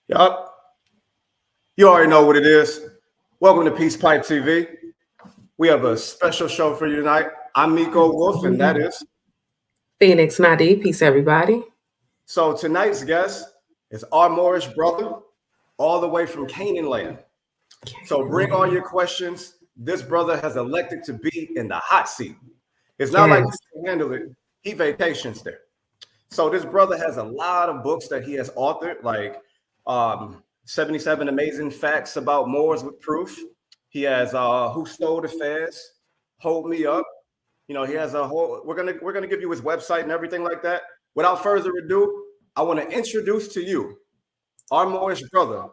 Yup. You already know what it is. Welcome to Peace Pipe TV. We have a special show for you tonight. I'm Micco Wolf, and that is Phoenix Nadie. Peace, everybody. So tonight's guest is our Moorish brother, all the way from Canaan land. So bring all your questions. This brother has elected to be in the hot seat. It's not like he can handle it. He vacations there. So this brother has a lot of books that he has authored, like 77 Amazing Facts About Moors with Proof. He has Who Stole the Fez, Hold Me Up. You know, he has a whole. We're gonna give you his website and everything like that. Without further ado, I want to introduce to you our Moorish brother,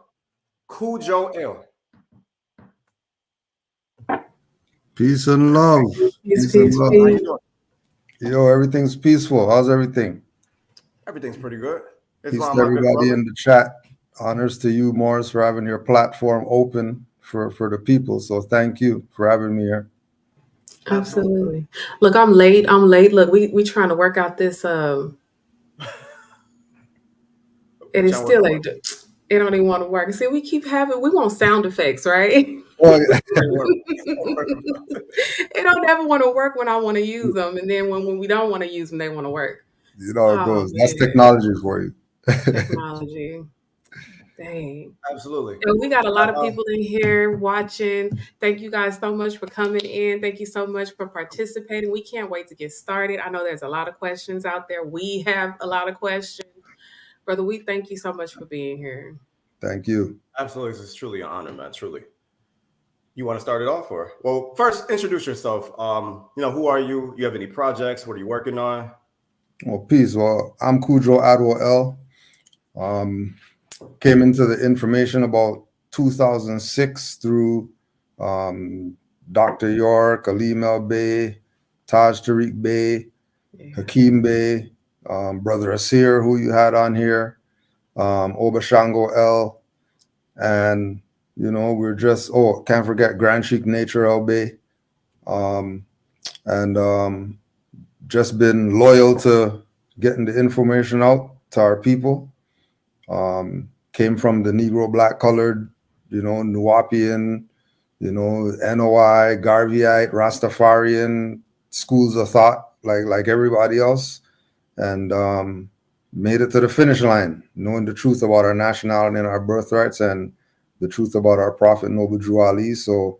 Kudjo El. Peace and love. Peace and love. How you doing? Yo, everything's peaceful. How's everything? Everything's pretty good. Peace to everybody in the chat. Honors to you, Moors, for having your platform open for the people. So thank you for having me here. Absolutely. Look, I'm late. Look, we trying to work out this. It is still like it don't even want to work. See, we want sound effects, right? It don't ever want to work when I want to use them, and then when we don't want to use them, they want to work. You know how it goes. That's technology for you. Technology. Dang. Absolutely. And we got a lot of people in here watching. Thank you guys so much for coming in. Thank you so much for participating. We can't wait to get started. I know there's a lot of questions out there. We have a lot of questions. Brother, we thank you so much for being here. Thank you. Absolutely. It's truly an honor, man. Truly. You want to start it off, or? Well, first, introduce yourself. Who are you? You have any projects? What are you working on? Well, peace. Well, I'm Kudjo EL. Came into the information about 2006 through Dr. York, Alim El Bey, Taj Tariq Bey, Hakeem Bey, Brother Asir, who you had on here, Obashango L, and we're just can't forget Grand Sheikh Nature El Bey, and just been loyal to getting the information out to our people. Came from the Negro Black Colored, Nuwapian, NOI, Garveyite, Rastafarian schools of thought, like everybody else, and made it to the finish line, knowing the truth about our nationality and our birthrights, and the truth about our Prophet Noble Drew Ali. So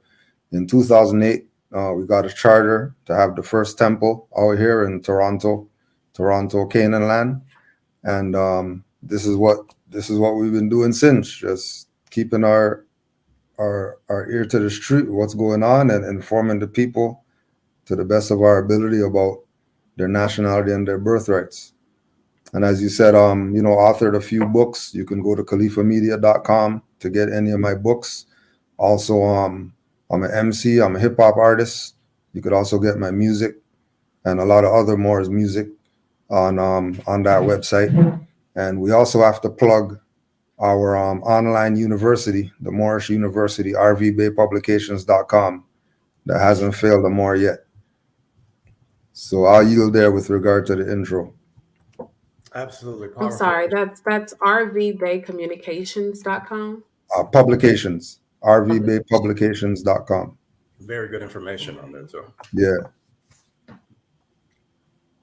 in 2008, we got a charter to have the first temple out here in Toronto, Canaan land, and this is what we've been doing since, just keeping our ear to the street, what's going on, and informing the people to the best of our ability about their nationality and their birthrights. And as you said, authored a few books. You can go to khalifamedia.com to get any of my books. Also, I'm an MC, I'm a hip hop artist. You could also get my music and a lot of other Moors music on that website. And we also have to plug our online university, the Moorish University, rvbaypublications.com. That hasn't failed a Moor yet. So I'll yield there with regard to the intro. Absolutely. Powerful. I'm sorry, that's rvbaycommunications.com. Publications, rvbaypublications.com. Very good information on there too. Yeah.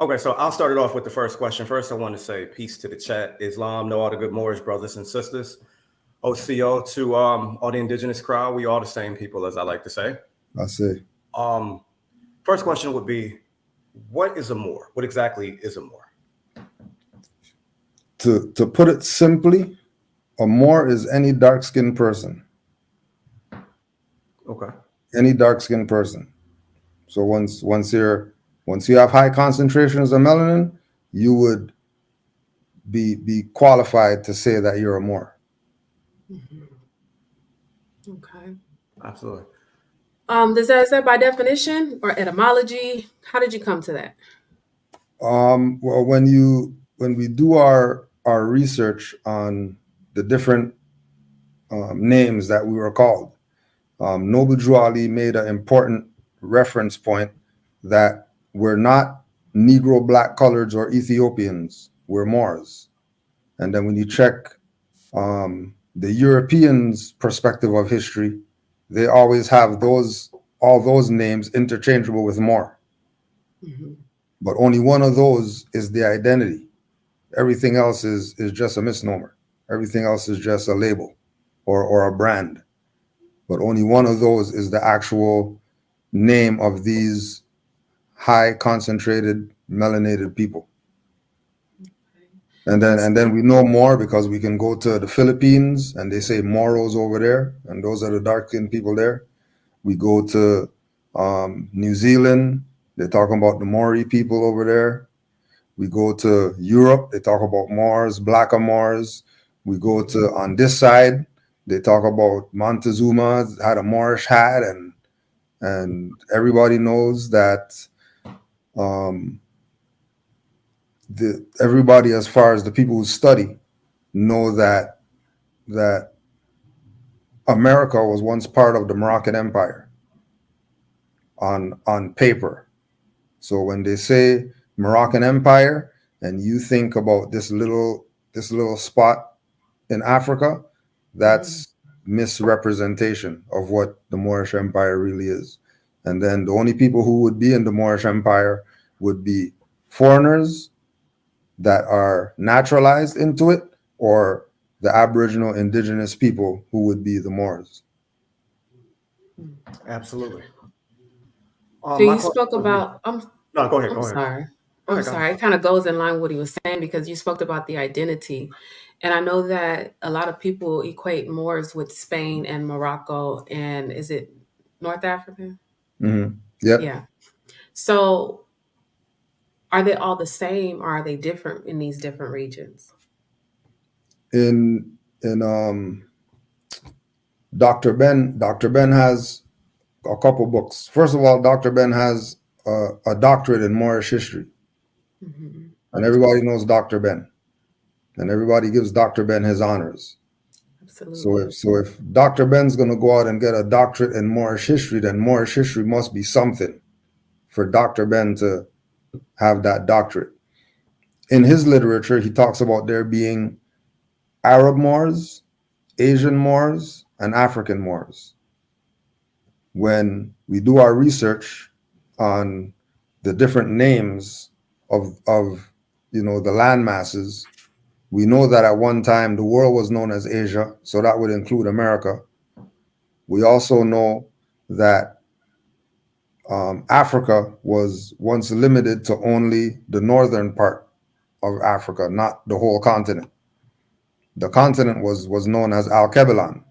Okay, so I'll start it off with the first question. First, I want to say peace to the chat. Islam, know all the good Moorish brothers and sisters. OCO to all the indigenous crowd. We all the same people, as I like to say. I see. First question would be, what is a Moor? What exactly is a Moor? To put it simply, a Moor is any dark-skinned person. Okay. Any dark-skinned person. So once you have high concentrations of melanin, you would be qualified to say that you're a Moor. Mm-hmm. Okay. Absolutely. Is that by definition or etymology? How did you come to that? Well, when we do our research on the different names that we were called, Noble Drew Ali made an important reference point that we're not Negro, black, coloreds, or Ethiopians. We're Moors. And then when you check the Europeans' perspective of history, they always have all those names interchangeable with Moor. Mhm. But only one of those is the identity. Everything else is just a misnomer. Everything else is just a label or a brand. But only one of those is the actual name of these high concentrated melanated people. And then we know more because we can go to the Philippines and they say Moros over there, and those are the dark-skinned people there. We go to New Zealand, they're talking about the Maori people over there. We go to Europe, they talk about Moors, Black Moors. We go to on this side, they talk about Montezuma had a Moorish hat, and everybody knows that everybody, as far as the people who study, know that America was once part of the Moroccan Empire on paper. So when they say Moroccan Empire, and you think about this little spot in Africa, that's misrepresentation of what the Moorish Empire really is. And then the only people who would be in the Moorish Empire would be foreigners that are naturalized into it, or the Aboriginal indigenous people who would be the Moors. Absolutely. So My you question spoke would be, about, no, go ahead. I'm Go ahead. sorry. Go I'm ahead. Go ahead. sorry. It kind of goes in line with what he was saying because you spoke about the identity. And I know that a lot of people equate Moors with Spain and Morocco. And is it North Africa? Mm-hmm. Yep. Yeah. So are they all the same or are they different in these different regions? In Dr. Ben has a couple books. First of all, Dr. Ben has a doctorate in Moorish history, Mm-hmm. and everybody knows Dr. Ben, and everybody gives Dr. Ben his honors. Absolutely. So if Dr. Ben's going to go out and get a doctorate in Moorish history, then Moorish history must be something for Dr. Ben to have that doctorate. In his literature, he talks about there being Arab Moors, Asian Moors, and African Moors. When we do our research on the different names of the land masses, we know that at one time the world was known as Asia, so that would include America. We also know that Africa was once limited to only the northern part of Africa, not the whole continent. The continent was known as Al-Kebalan.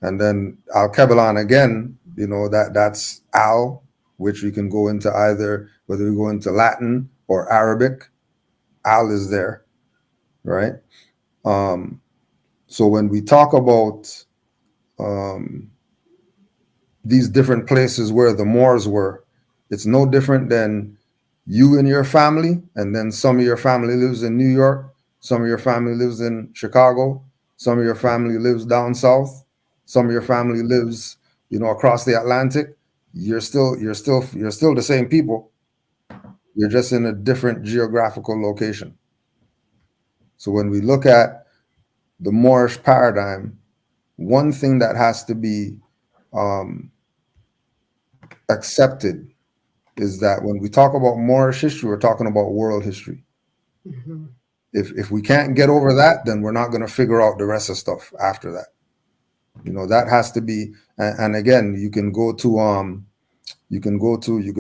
And then Al-Kebalan again, that's Al, which we can go into either, whether we go into Latin or Arabic, Al is there, right? So when we talk about these different places where the Moors were, it's no different than you and your family, and then some of your family lives in New York, some of your family lives in Chicago, some of your family lives down south, some of your family lives, across the Atlantic. You're still the same people. You're just in a different geographical location. So when we look at the Moorish paradigm, one thing that has to be accepted is that when we talk about Moorish history, we're talking about world history. Mm-hmm. If we can't get over that, then we're not going to figure out the rest of stuff after that. That has to be. And again, you could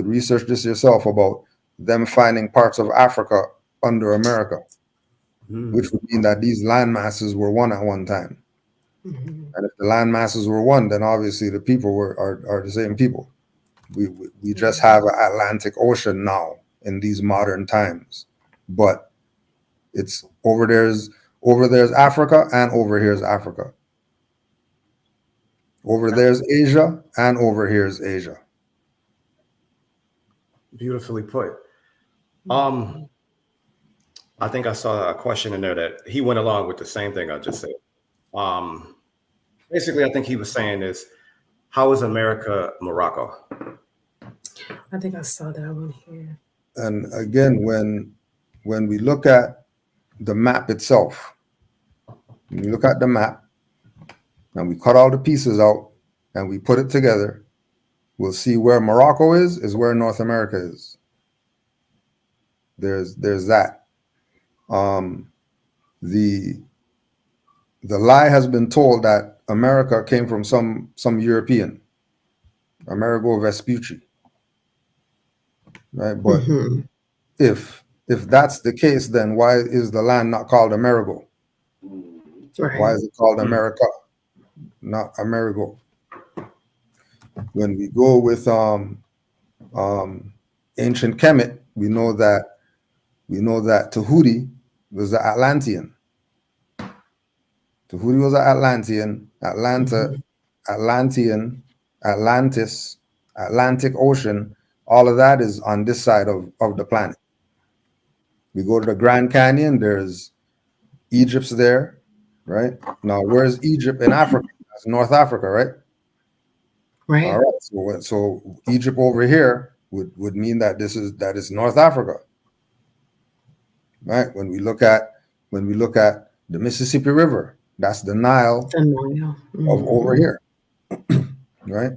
research this yourself about them finding parts of Africa under America, which would mean that these land masses were one at one time. Mm-hmm. And if the land masses were one, then obviously the people are the same people. We just have an Atlantic Ocean now in these modern times, but it's over there's Africa, and over here's Africa. Over there's Asia, and over here's Asia. Beautifully put. I think I saw a question in there that he went along with the same thing I just said. Basically, I think he was saying is, how is America Morocco? I think I saw that one here. And again, when we look at the map itself, When you look at the map and we cut all the pieces out and we put it together, we'll see where Morocco is where North America is. There's that. The lie has been told that America came from some European, Amerigo Vespucci, right? But if that's the case, then why is the land not called Amerigo? Right. Why is it called America, not Amerigo? When we go with ancient Kemet, we know that Tahuti was an Atlantean. Tahuti was an Atlantean. Atlantean, Atlantis, Atlantic Ocean. All of that is on this side of the planet. We go to the Grand Canyon. There's Egypt's there, right? Now, where's Egypt in Africa? That's North Africa, right? Right. All right. So Egypt over here would mean that that is North Africa, right? When we look at the Mississippi River, that's the Nile of over here, right?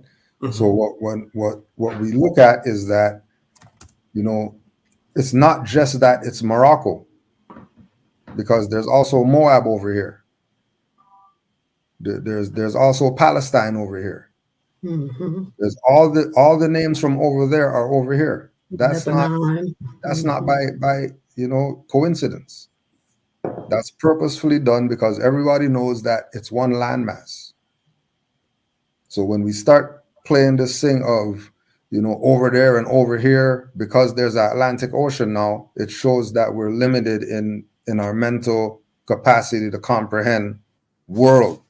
So what we look at is that, it's not just that it's Morocco, because there's also Moab over here. There's also Palestine over here. There's all the names from over there are over here. That's not by coincidence. That's purposefully done because everybody knows that it's one landmass. So when we start playing this thing of over there and over here, because there's an Atlantic Ocean now, it shows that we're limited in our mental capacity to comprehend world.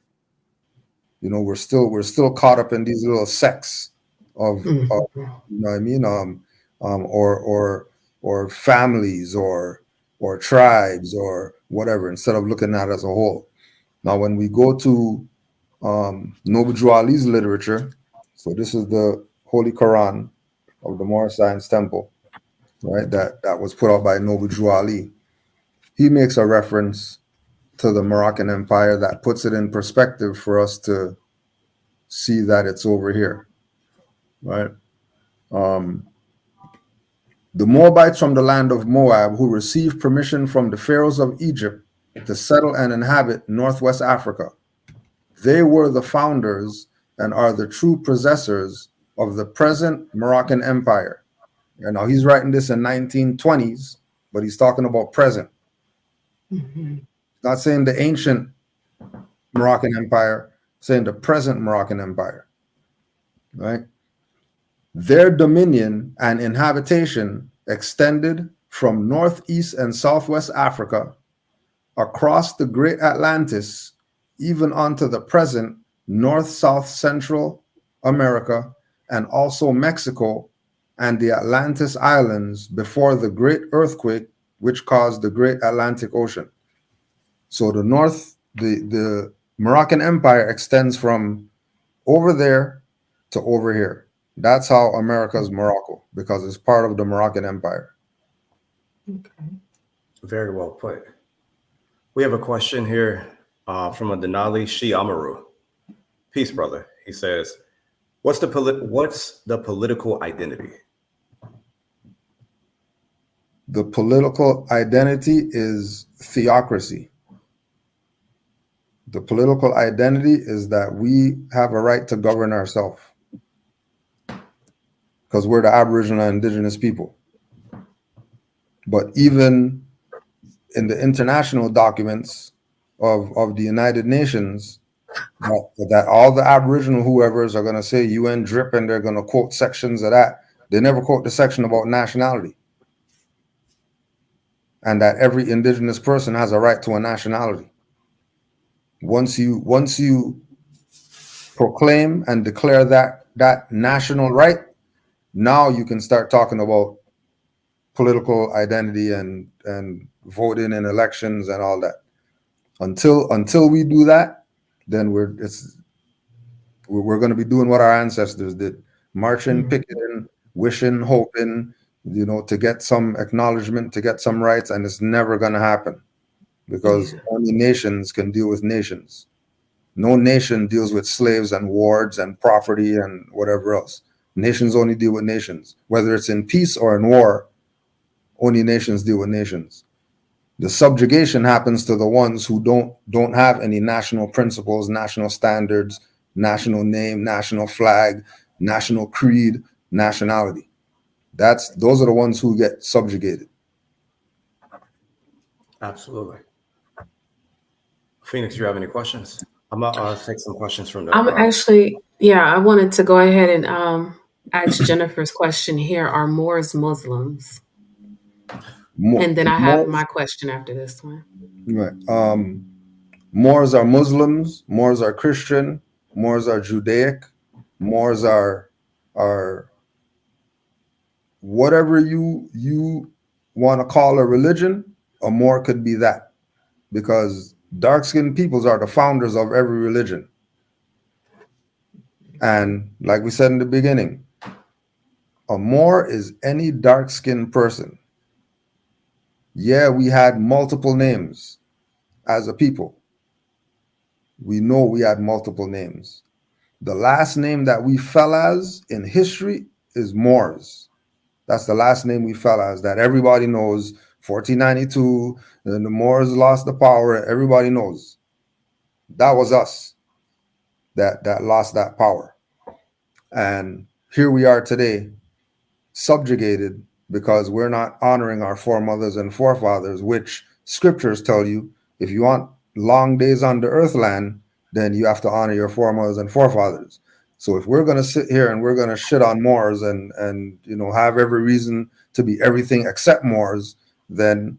We're still caught up in these little sects of you know what I mean, or families or tribes or whatever, instead of looking at it as a whole. Now, when we go to Noble Ali's literature, so this is the Holy Quran of the Moorish Science Temple, right? That was put out by Noble Ali. He makes a reference to the Moroccan Empire that puts it in perspective for us to see that it's over here, right? The Moabites from the land of Moab, who received permission from the pharaohs of Egypt to settle and inhabit northwest Africa, they were the founders and are the true possessors of the present Moroccan Empire. And now he's writing this in 1920s, but he's talking about present. He's not saying the ancient Moroccan Empire, saying the present Moroccan Empire, right? Their dominion and inhabitation extended from northeast and southwest Africa, across the Great Atlantis, even onto the present north-south Central America, and also Mexico and the Atlantis Islands before the great earthquake which caused the Great Atlantic Ocean. So the Moroccan Empire extends from over there to over here. That's how America's Morocco, because it's part of the Moroccan Empire. Okay. Very well put. We have a question here from a Denali Shiamaru. Peace, brother. He says, what's the political identity? The political identity is theocracy. The political identity is that we have a right to govern ourselves, because we're the Aboriginal and Indigenous people. But even in the international documents of the United Nations, that all the Aboriginal whoever's are going to say UN DRIP, and they're going to quote sections of that. They never quote the section about nationality, and that every Indigenous person has a right to a nationality. Once you proclaim and declare that national right, now you can start talking about political identity and voting in elections and all that. Until we do that, then we're going to be doing what our ancestors did: marching, picketing, wishing, hoping, to get some acknowledgement, to get some rights, and it's never going to happen. because Yeah. only nations can deal with nations. No nation deals with slaves and wards and property and whatever else. Nations only deal with nations. Whether it's in peace or in war, only nations deal with nations. The subjugation happens to the ones who don't have any national principles, national standards, national name, national flag, national creed, nationality. Those are the ones who get subjugated. Absolutely. Phoenix, do you have any questions? I'm gonna take some questions from the. I'm actually, I wanted to go ahead and ask Jennifer's question here. Are Moors Muslims? And then I have my question after this one. Right. Moors are Muslims. Moors are Christian. Moors are Judaic. Moors are whatever you want to call a religion. A Moor could be that, because dark-skinned peoples are the founders of every religion. And like we said in the beginning, a Moor is any dark-skinned person. Yeah, we had multiple names as a people. We know we had multiple names. The last name that we fell as in history is Moors. That's the last name we fell as, that everybody knows. 1492, and the Moors lost the power. Everybody knows. That was us that lost that power. And here we are today, subjugated because we're not honoring our foremothers and forefathers, which scriptures tell you, if you want long days on the earth land, then you have to honor your foremothers and forefathers. So if we're going to sit here and we're going to shit on Moors and have every reason to be everything except Moors, then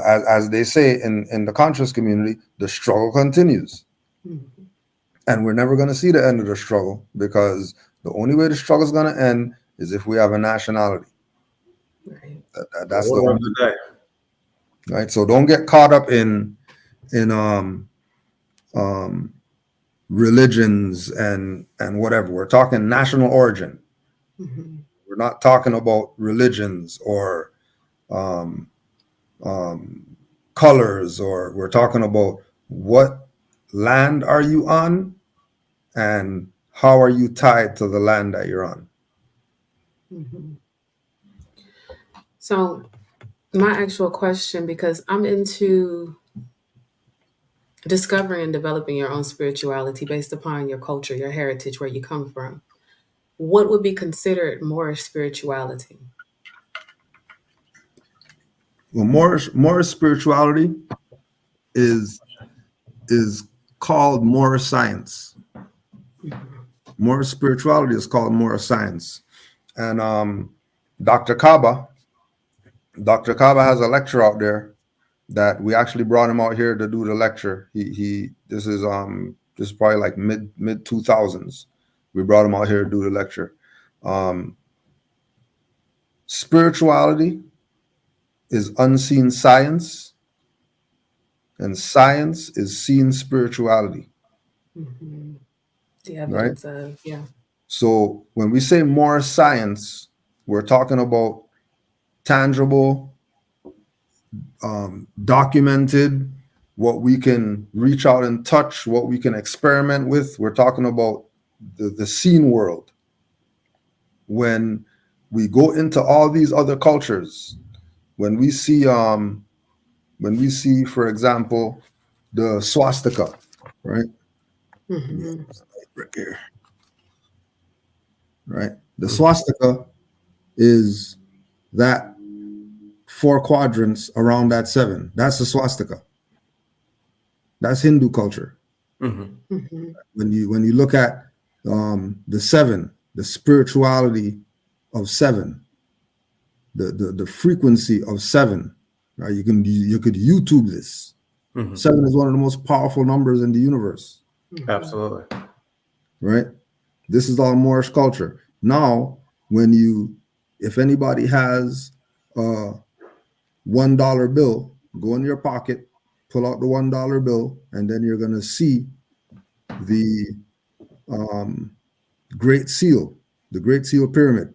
as they say in the conscious community, the struggle continues. Mm-hmm. And we're never going to see the end of the struggle, because the only way the struggle is going to end is if we have a nationality. Right. That's the only day. Right. So don't get caught up in religions and whatever. We're talking national origin. Mm-hmm. We're not talking about religions or colors, or we're talking about what land are you on and how are you tied to the land that you're on. Mm-hmm. So my actual question, because I'm into discovering and developing your own spirituality based upon your culture, your heritage, where you come from, what would be considered Moorish spirituality? Well, Moorish spirituality is called Moorish science. Moorish spirituality is called Moorish science. And Dr. Kaba has a lecture out there that we actually brought him out here to do the lecture. This is probably like mid 2000s. We brought him out here to do the lecture. Spirituality is unseen science, and science is seen spirituality. Mm-hmm. The evidence of, yeah. So when we say more science, we're talking about tangible, documented, what we can reach out and touch, what we can experiment with. We're talking about the seen world. When we go into all these other cultures, when we see, for example, the swastika, right? Mm-hmm. Right here. Right. The swastika is that 4 quadrants around that 7. That's the swastika. That's Hindu culture. Mm-hmm. Mm-hmm. When you look at the 7, the spirituality of 7, the frequency of 7, right? You could YouTube this. Mm-hmm. 7 is one of the most powerful numbers in the universe. Mm-hmm. Absolutely. Right. This is all Moorish culture. Now, if anybody has a $1 bill, go in your pocket, pull out the $1 bill, and then you're going to see the Great Seal, the Great Seal Pyramid,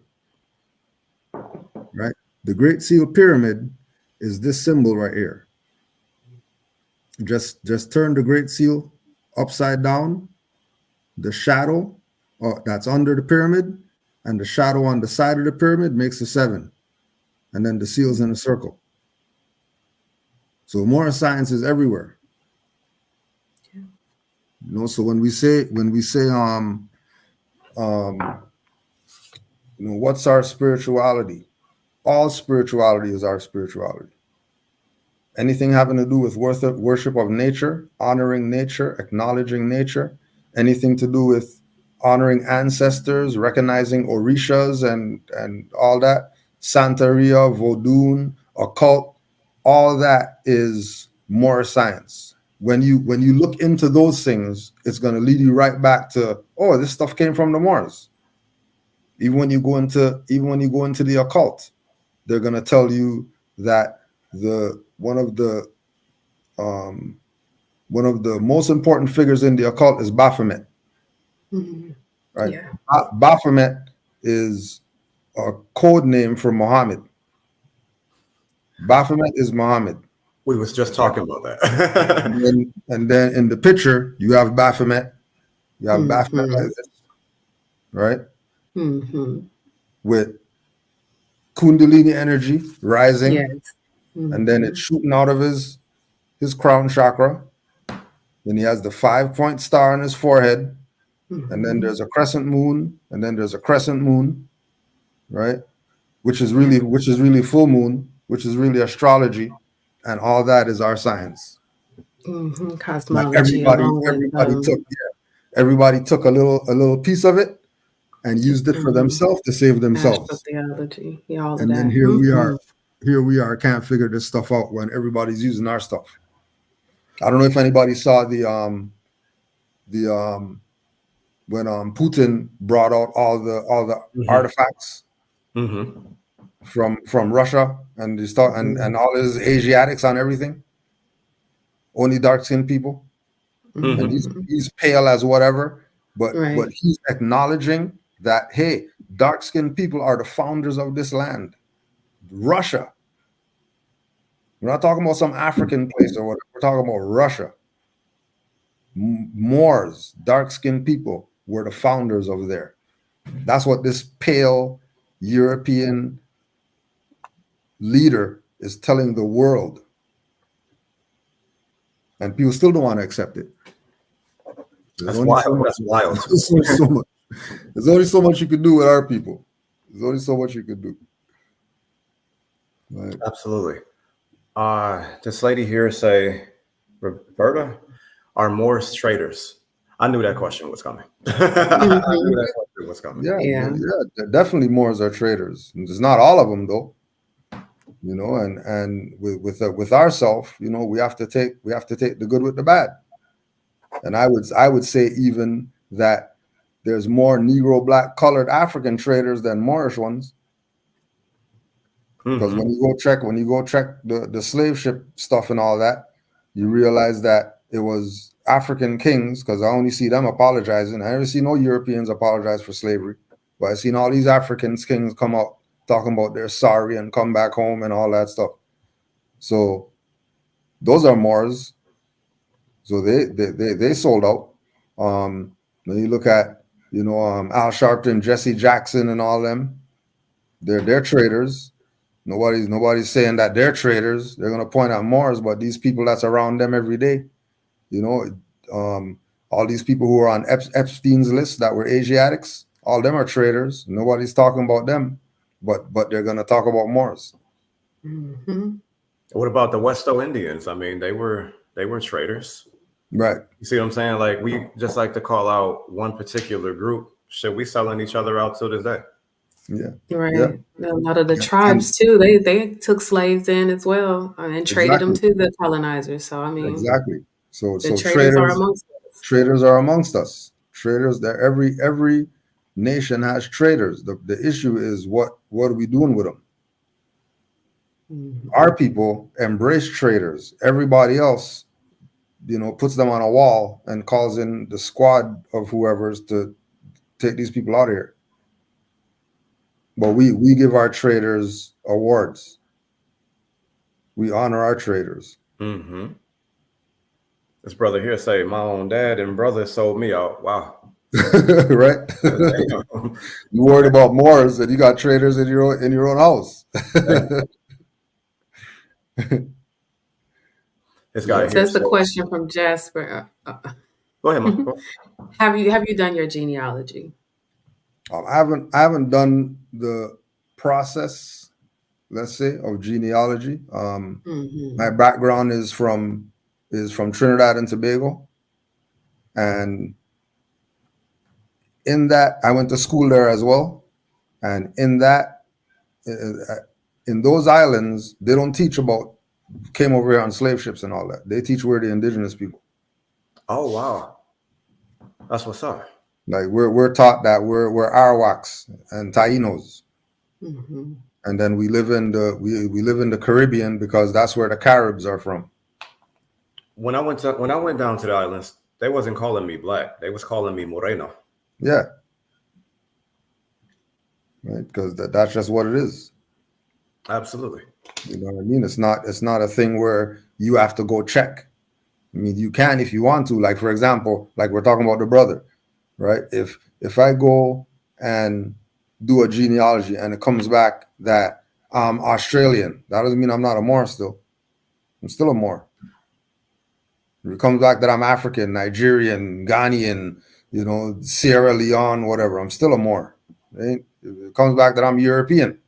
right? The Great Seal Pyramid is this symbol right here. Just turn the Great Seal upside down. The shadow that's under the pyramid and the shadow on the side of the pyramid makes a 7, and then the seal's in a circle. So Moorish science is everywhere. You know, so when we say you know, what's our spirituality? All spirituality is our spirituality. Anything having to do with worship of nature, honoring nature, acknowledging nature, anything to do with honoring ancestors, recognizing orishas and all that, Santeria, Vodun, occult, all that is Moorish science. When you look into those things, it's going to lead you right back to, oh, this stuff came from the Moors. Even when you go into the occult, they're going to tell you that one of the most important figures in the occult is Baphomet. Mm-hmm. Right? Yeah. Baphomet is a code name for Muhammad. Baphomet is Muhammad. We was just talking about that. and then in the picture, you have Baphomet. You have Baphomet like this, right? Mm-hmm. With Kundalini energy rising, Yes. Mm-hmm. and then it's shooting out of his crown chakra. Then he has the 5-point star on his forehead, and then there's a crescent moon, and then there's a crescent moon, right? Which is really full moon, which is really astrology, and all that is our science. Mm-hmm. Like Cosmology, along with everybody took a little piece of it and used it for themselves to save themselves. astrotheology, yeah, all of And that. then here we are, can't figure this stuff out when everybody's using our stuff. I don't know if anybody saw the when Putin brought out all the artifacts from Russia and and all his Asiatics on everything, only dark-skinned people, and he's pale as whatever, but he's acknowledging that, hey, dark-skinned people are the founders of this land, Russia. We're not talking about some African place or whatever. We're talking about Russia. Moors, dark-skinned people, were the founders of there. That's what this pale European leader is telling the world. And people still don't want to accept it. That's wild. That's wild. There's only so much you can do with our people. There's only so much you can do. Right. Absolutely. This lady here say, Roberta, are Moors traders? I knew that question was coming. I knew that question was coming. Yeah, definitely Moors are traders. It's not all of them though. You know, and with ourselves, you know, we have to take the good with the bad. And I would say even that there's more Negro, black, colored African traders than Moorish ones. Because when you go check the slave ship stuff and all that, you realize that it was African kings, because I only see them apologizing. I never see no Europeans apologize for slavery. But I've seen all these African kings come out talking about they're sorry and come back home and all that stuff. So those are Moors. So they sold out. When you look at, you know, Al Sharpton, Jesse Jackson, and all them, they're traders. Nobody's saying that they're traders. They're gonna point out Moors, but these people that's around them every day, you know, all these people who are on Epstein's list that were Asiatics, all them are traders. Nobody's talking about them, but they're gonna talk about Moors. What about the Westo Indians? I mean, they were traders. Right. You see what I'm saying? Like, we just like to call out one particular group. Shit, we selling each other out to this day. Yeah. Right. Yeah. A lot of the tribes too, they took slaves in as well and traded them to the colonizers. So I mean, exactly. So traders are amongst us. Traders are amongst us. Traders, that every nation has traders. The issue is what are we doing with them? Our people embrace traders. Everybody else, you know, puts them on a wall and calls in the squad of whoever's to take these people out of here. But we give our traders awards. We honor our traders. This brother here say my own dad and brother sold me out. Wow. Right? Damn. You worried about Moors and you got traders in your own house. This guy Yeah. here That's the said, question from Jasper. go ahead, man. Go. Have you done your genealogy? I haven't done the process, let's say, of genealogy. My background is from Trinidad and Tobago, and in that I went to school there as well. And in that, in those islands, they don't teach about came over here on slave ships and all that. They teach we're the indigenous people. Oh wow, that's what's up. Like we're taught that we're Arawaks and Tainos, and then we live in the Caribbean because that's where the Caribs are from. When I went down to the islands, they wasn't calling me black. They was calling me Moreno. Yeah, right. Because that's just what it is. Absolutely. You know what I mean? It's not a thing where you have to go check. I mean, you can if you want to. Like for example, like we're talking about the brother, right? If I go and do a genealogy and it comes back that I'm Australian, that doesn't mean I'm not a Moor still. I'm still a Moor. If it comes back that I'm African, Nigerian, Ghanaian, you know, Sierra Leone, whatever, I'm still a Moor. Right? If it comes back that I'm European,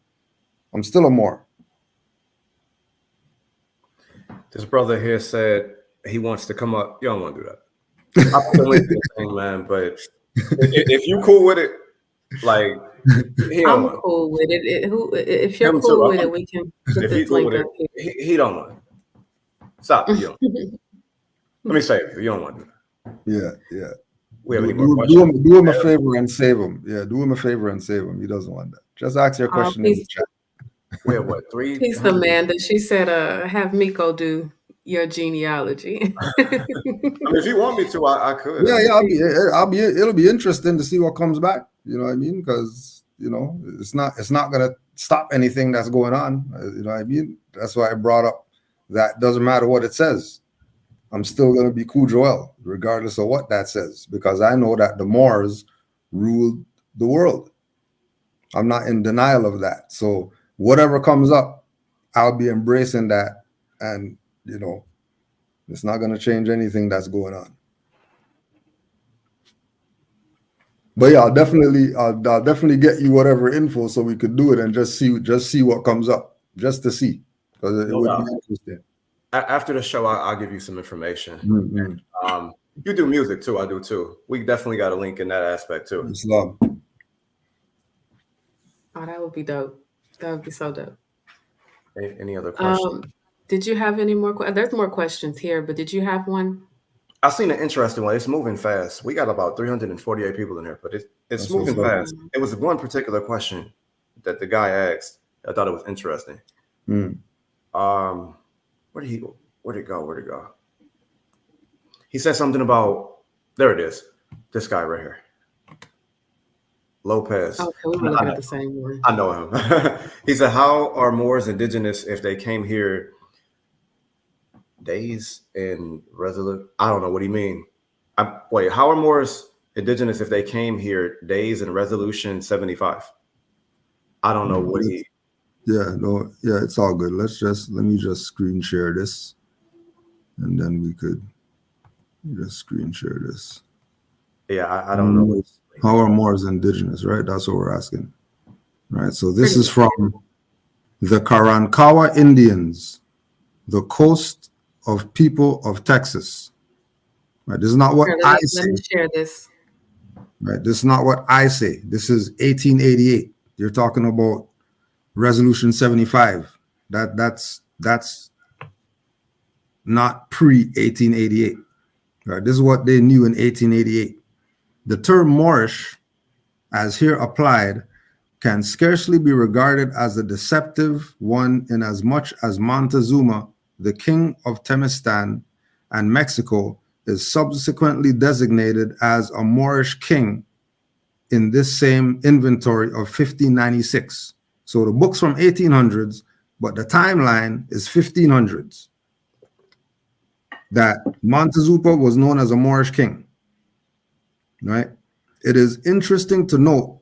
I'm still a Moor. This brother here said he wants to come up. You don't want to do that. I'm feeling the thing, man. But if you cool with it, like I'm cool with it. If you're cool with it, we can put this link up here. He don't want it. Stop. You don't. Let me say it. You don't want to do that. Yeah. We have any more questions? Do him a favor and save him. Yeah, do him a favor and save him. He doesn't want that. Just ask your question in the chat. We have what, 3? Peace, Amanda. She said, have Micco do your genealogy. I mean, if you want me to, I could. Yeah. It'll be interesting to see what comes back. You know what I mean? Because you know, it's not gonna stop anything that's going on. You know what I mean? That's why I brought up that doesn't matter what it says. I'm still gonna be Kudjo El, regardless of what that says, because I know that the Moors ruled the world. I'm not in denial of that. So whatever comes up, I'll be embracing that, and you know, it's not going to change anything that's going on. But yeah, I'll definitely get you whatever info so we could do it and just see what comes up, just to see, because it would be interesting. After the show, I'll give you some information. You do music too. I do too. We definitely got a link in that aspect too. Islam. Oh, that would be dope. That would be so dope. Any other questions? Did you have any more? There's more questions here, but did you have one? I seen an interesting one. It's moving fast. We got about 348 people in here, but it's moving fast. It was one particular question that the guy asked. I thought it was interesting. Where'd it go? He said something about, there it is. This guy right here. Lopez. Okay, we were looking at the same one. I know him. He said, how are Moors indigenous if they came here days in resolute? I don't know what he mean. How are Moors indigenous if they came here days in resolution 75? I don't know what he. Yeah, it's all good. Let me just screen share this, and then we could just screen share this. Yeah, I don't know. How are Moors indigenous, right? That's what we're asking. Right. So this is from the Karankawa Indians, the coast of people of Texas. Right. This is not what I say. Let me share this. Right. This is not what I say. This is 1888. You're talking about Resolution 75. That's not pre-1888. Right. This is what they knew in 1888. The term Moorish, as here applied, can scarcely be regarded as a deceptive one, inasmuch as Montezuma, the king of Temistan and Mexico, is subsequently designated as a Moorish king in this same inventory of 1596. So the book's from 1800s, but the timeline is 1500s. that Montezuma was known as a Moorish king, right? It is interesting to note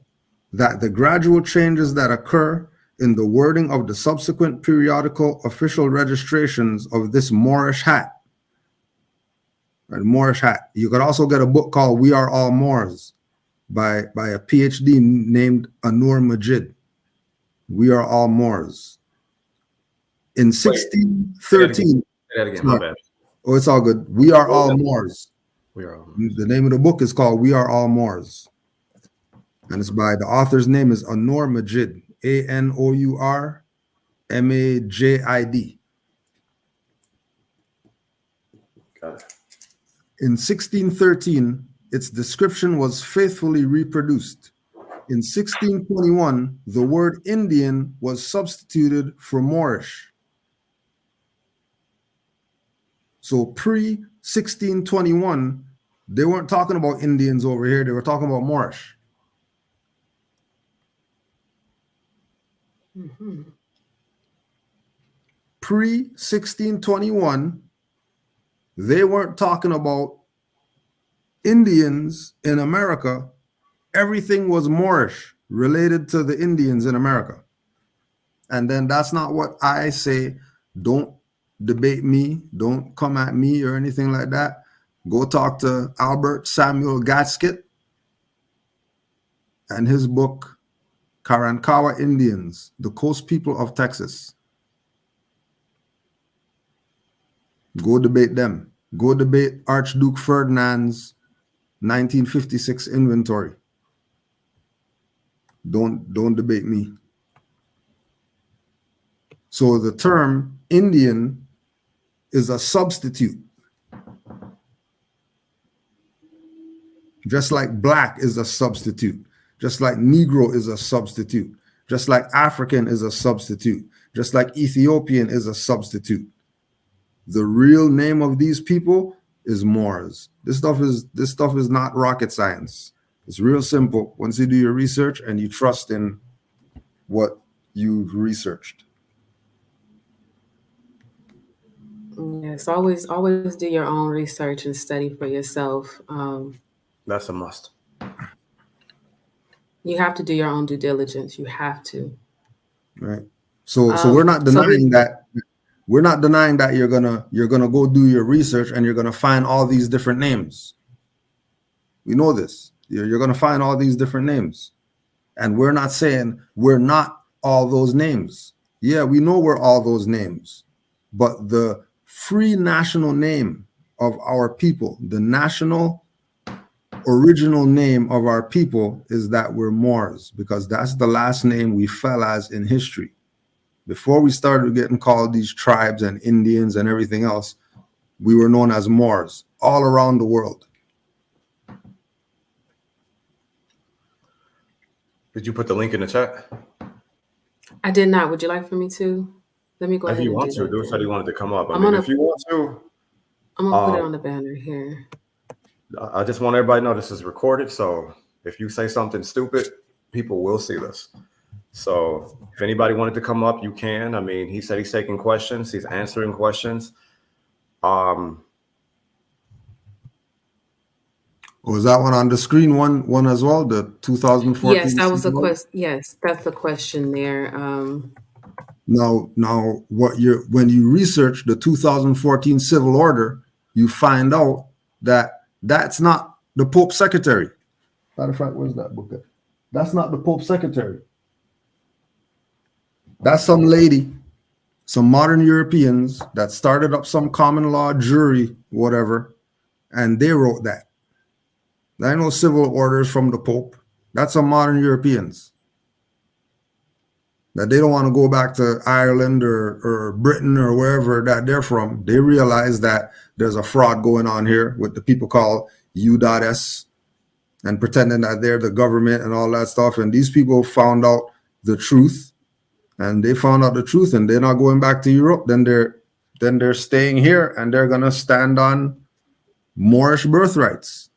that the gradual changes that occur in the wording of the subsequent periodical official registrations of this Moorish hat, right? Moorish hat. You could also get a book called We Are All Moors by a PhD named Anur Majid. We Are All Moors. In 1613. Say that again, my bad. Oh, it's all good. We Are All Moors. We are all Moors. The name of the book is called We Are All Moors. And it's by the author's name is Anur Majid. ANOUR-MAJID. Got it. In 1613, its description was faithfully reproduced. In 1621, the word Indian was substituted for Moorish. So pre-1621, they weren't talking about Indians over here. They were talking about Moorish. Mm-hmm. Pre-1621, they weren't talking about Indians in America. Everything was Moorish related to the Indians in America. And then that's not what I say. Don't debate me. Don't come at me or anything like that. Go talk to Albert Samuel Gaskett and his book, Karankawa Indians, the Coast People of Texas. Go debate them. Go debate Archduke Ferdinand's 1956 inventory. Don't debate me. So the term Indian is a substitute. Just like black is a substitute. Just like Negro is a substitute. Just like African is a substitute. Just like Ethiopian is a substitute. The real name of these people is Moors. This stuff is not rocket science. It's real simple once you do your research and you trust in what you've researched. Yes, always do your own research and study for yourself. That's a must. You have to do your own due diligence. You have to. Right. So we're not denying that. We're not denying that you're gonna go do your research and you're gonna find all these different names. We know this. You're gonna find all these different names, and we're not saying we're not all those names. Yeah, we know we're all those names, but the free national name of our people, the national original name of our people, is that we're Moors, because that's the last name we fell as in history. Before we started getting called these tribes and Indians and everything else, we were known as Moors all around the world. Did you put the link in the chat? I did not. Would you like for me to? Let me go If ahead you and want do to, do that. said he wanted to come up. I I'm mean, gonna- if you want to, I'm gonna put it on the banner here. I just want everybody to know this is recorded. So if you say something stupid, people will see this. So if anybody wanted to come up, you can. I mean, he said he's taking questions. He's answering questions. Was that one on the screen? One as well. The 2014. Yes, that was a season? question. Yes, that's the question there. Now, when you research the 2014 Civil Order, you find out that that's not the Pope's secretary. Matter of fact, where's that book at? That's not the Pope's secretary. That's some lady, some modern Europeans that started up some common law jury, whatever, and they wrote that. There ain't no civil orders from the Pope. That's some modern Europeans. That they don't want to go back to Ireland or Britain or wherever that they're from. They realize that there's a fraud going on here with the people called U.S. and pretending that they're the government and all that stuff. And these people found out the truth. And they found out the truth, and they're not going back to Europe. Then they're staying here, and they're gonna stand on Moorish birthrights.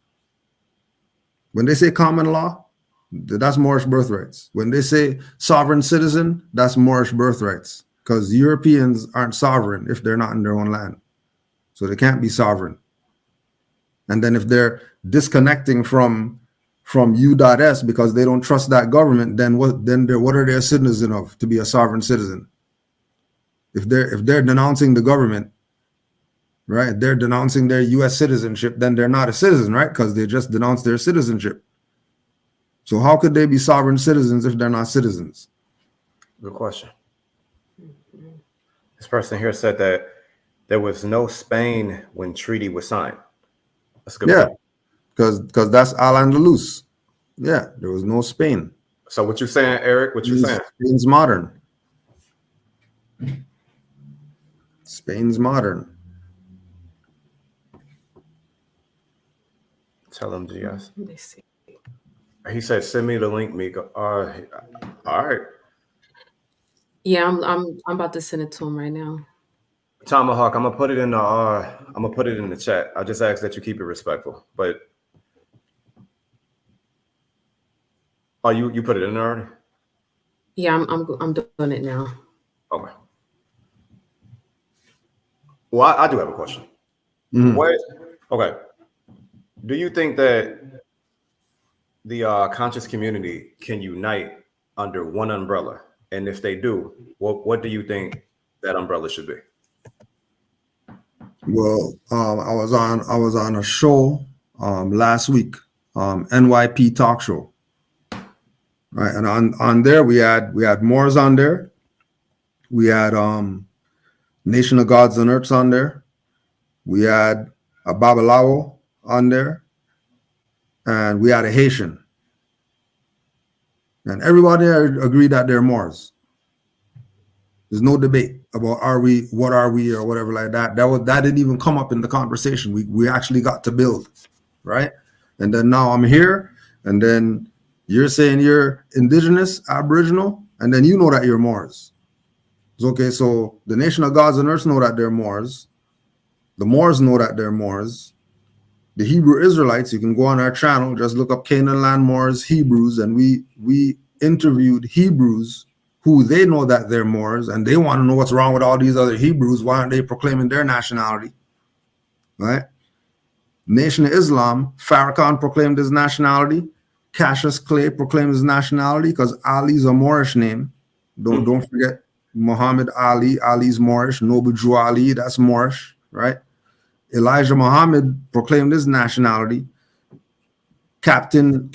When they say common law, that's Moorish birthrights. When they say sovereign citizen, that's Moorish birthrights. Because Europeans aren't sovereign if they're not in their own land. So they can't be sovereign. And then if they're disconnecting from U.S because they don't trust that government, then what are they a citizen of to be a sovereign citizen? If they're denouncing the government, right? They're denouncing their U.S. citizenship, then they're not a citizen, right? Because they just denounced their citizenship. So how could they be sovereign citizens if they're not citizens? Good question. This person here said that there was no Spain when treaty was signed. That's a good point. Because that's Al-Andalus. Yeah, there was no Spain. So what you saying, Eric? What you saying? Spain's modern. Spain's modern. Tell him, GS. Let me see. He said, "Send me the link, Micco." All right. Yeah, I'm about to send it to him right now. Tomahawk, I'm gonna put it in the chat. I just ask that you keep it respectful. But you put it in there already? Yeah, I'm doing it now. Okay. Well, I do have a question. Mhm. Okay. Do you think that the conscious community can unite under one umbrella? And if they do, what do you think that umbrella should be? Well, I was on a show last week, NYP talk show. Right, and on there we had Moors on there, we had Nation of Gods and Earths on there, we had a Babalawo on there, and we had a Haitian, and everybody there agreed that they're Moors. There's no debate about what are we or whatever like that. That didn't even come up in the conversation. We actually got to build, right? And then now I'm here, and then you're saying you're indigenous, Aboriginal, and then you know that you're Moors. It's okay, so the Nation of Gods and Earths know that they're Moors. The Moors know that they're Moors. The Hebrew Israelites, you can go on our channel, just look up Canaan Land Moors, Hebrews, and we interviewed Hebrews who they know that they're Moors, and they want to know what's wrong with all these other Hebrews. Why aren't they proclaiming their nationality? Right? Nation of Islam, Farrakhan proclaimed his nationality. Cassius Clay proclaimed his nationality because Ali's a Moorish name. Don't forget Muhammad Ali. Ali's Moorish. Noble Drew Ali, that's Moorish, right? Elijah Muhammad proclaimed his nationality. Captain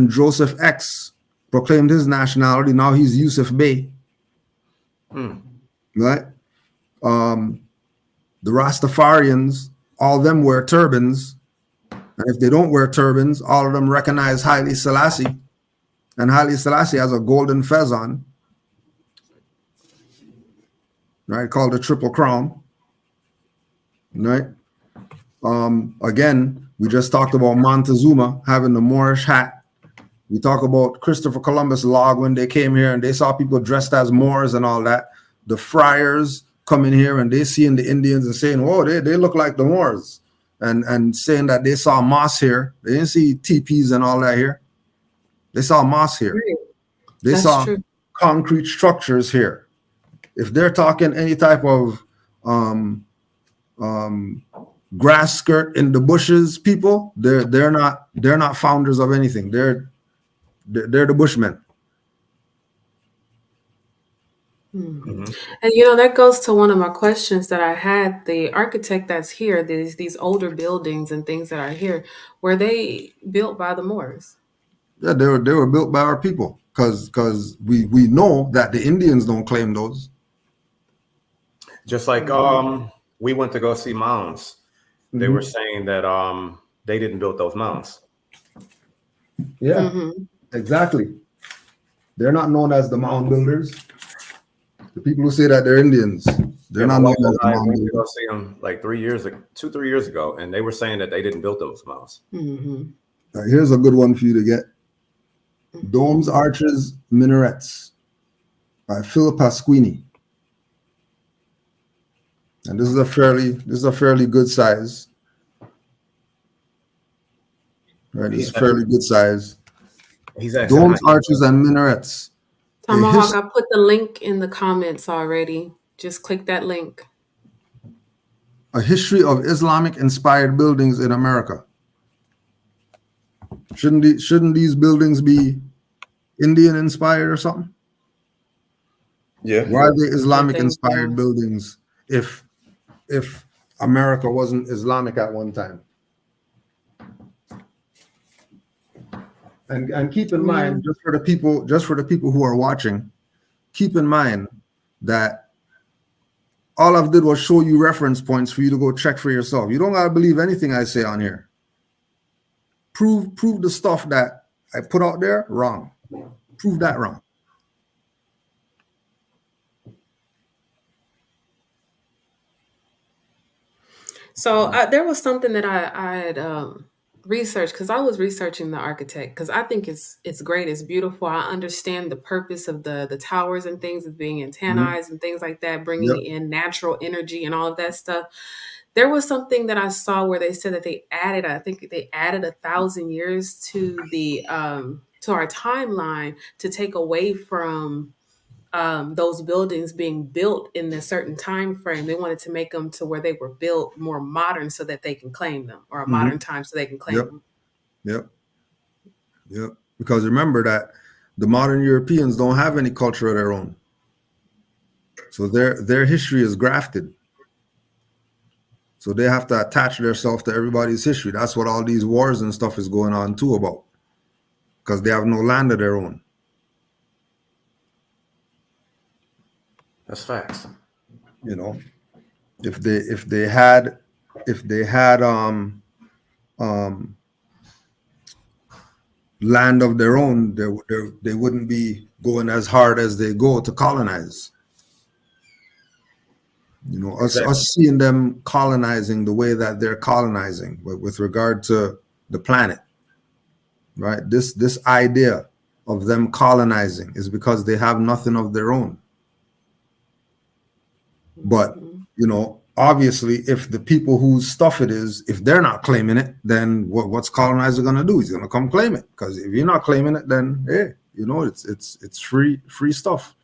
Joseph X proclaimed his nationality. Now he's Yusuf Bey, right? The Rastafarians, all of them wear turbans. And if they don't wear turbans, all of them recognize Haile Selassie. And Haile Selassie has a golden fez on, right? Called the Triple Crown, right? Again, we just talked about Montezuma having the Moorish hat. We talk about Christopher Columbus log when they came here and they saw people dressed as Moors and all that. The friars come in here and they seeing the Indians and saying, "Whoa, they look like the Moors." And saying that they saw moss here. They didn't see teepees and all that here. They saw moss here. They That's saw true. concrete structures here. If they're talking any type of grass skirt in the bushes, people, they're not founders of anything. They're the Bushmen. And you know, that goes to one of my questions that I had. The architect that's here, these older buildings and things that are here, were they built by the Moors? Yeah, they were built by our people because we know that the Indians don't claim those. Just like we went to go see mounds. They were saying that they didn't build those mounds. Yeah, exactly. They're not known as the Mound Builders. The people who say that they're Indians, they're not known as the Mound went to go Builders. see them like 3 years ago, and they were saying that they didn't build those mounds. Here's a good one for you to get. Domes, Arches, Minarets by Philip Pasquini. And this is a fairly good size. Right, this is a fairly good size. He's asking Domes, Arches, and Minarets. Tomahawk, I put the link in the comments already. Just click that link. a history of Islamic-inspired buildings in America. Shouldn't these buildings be Indian-inspired or something? Yeah. Why are they Islamic-inspired so. buildings if America wasn't Islamic at one time? And keep in mind, just for the people who are watching, keep in mind that all I did was show you reference points for you to go check for yourself. You don't gotta believe anything I say on here. Prove the stuff that I put out there wrong. Prove that wrong. So there was something that I had researched, because I was researching the architect, because I think it's great, it's beautiful. I understand the purpose of the towers and things as being antennized and things like that, bringing in natural energy and all of that stuff. There was something that I saw where they said that I think they added 1,000 years to the to our timeline to take away from those buildings being built in a certain time frame. They wanted to make them to where they were built more modern so that they can claim them, or a modern time so they can claim them. Yep. Because remember that the modern Europeans don't have any culture of their own. So their history is grafted. So they have to attach themselves to everybody's history. That's what all these wars and stuff is going on too about. Because they have no land of their own. That's facts. You know, if they had land of their own, they wouldn't be going as hard as they go to colonize. You know, us seeing them colonizing the way that they're colonizing with regard to the planet, right? This idea of them colonizing is because they have nothing of their own. But, you know, obviously, if the people whose stuff it is, if they're not claiming it, then what's colonizer going to do? He's going to come claim it. Because if you're not claiming it, then, hey, you know, it's free stuff.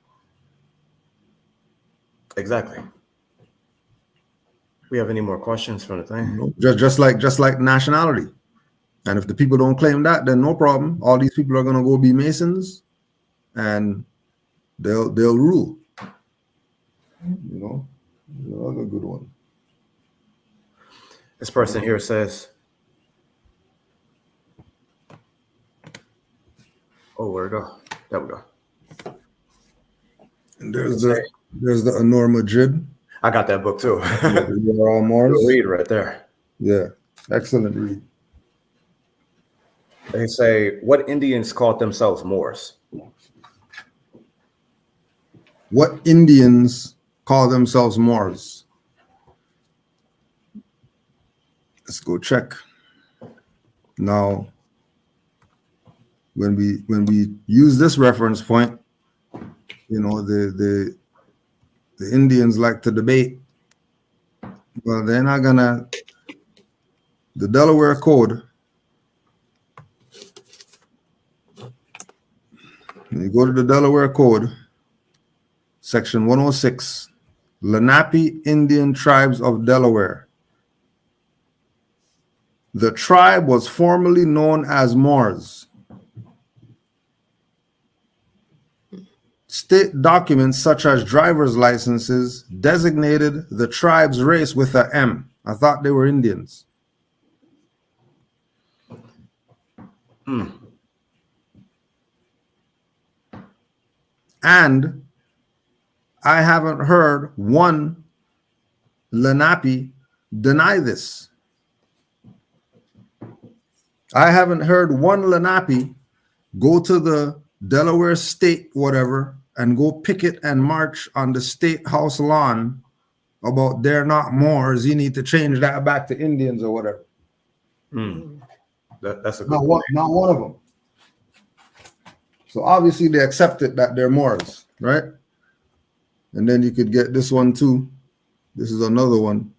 Exactly. We have any more questions from the thing? You know, just like nationality. And if the people don't claim that, then no problem. All these people are going to go be Masons, and they'll rule. You know, another good one. This person here says, "Oh, where'd it go? There we go." And there's the Anor Madrid. I got that book too. You're all Moors. Read right there. Yeah, excellent read. They say, what Indians called themselves Moors? What Indians call themselves Moors? Let's go check. Now, when we use this reference point, you know, the Indians like to debate. Well, they're not gonna. The Delaware Code. When you go to the Delaware Code, Section 106, Lenape Indian Tribes of Delaware. The tribe was formerly known as Moors. State documents such as driver's licenses designated the tribe's race with a M. I thought they were Indians. And I haven't heard one Lenape deny this. I haven't heard one Lenape go to the Delaware state, whatever, and go picket and march on the state house lawn about they're not Moors. You need to change that back to Indians or whatever. That's a good not one of them. So obviously they accepted that they're Moors, right? And then you could get this one too. This is another one.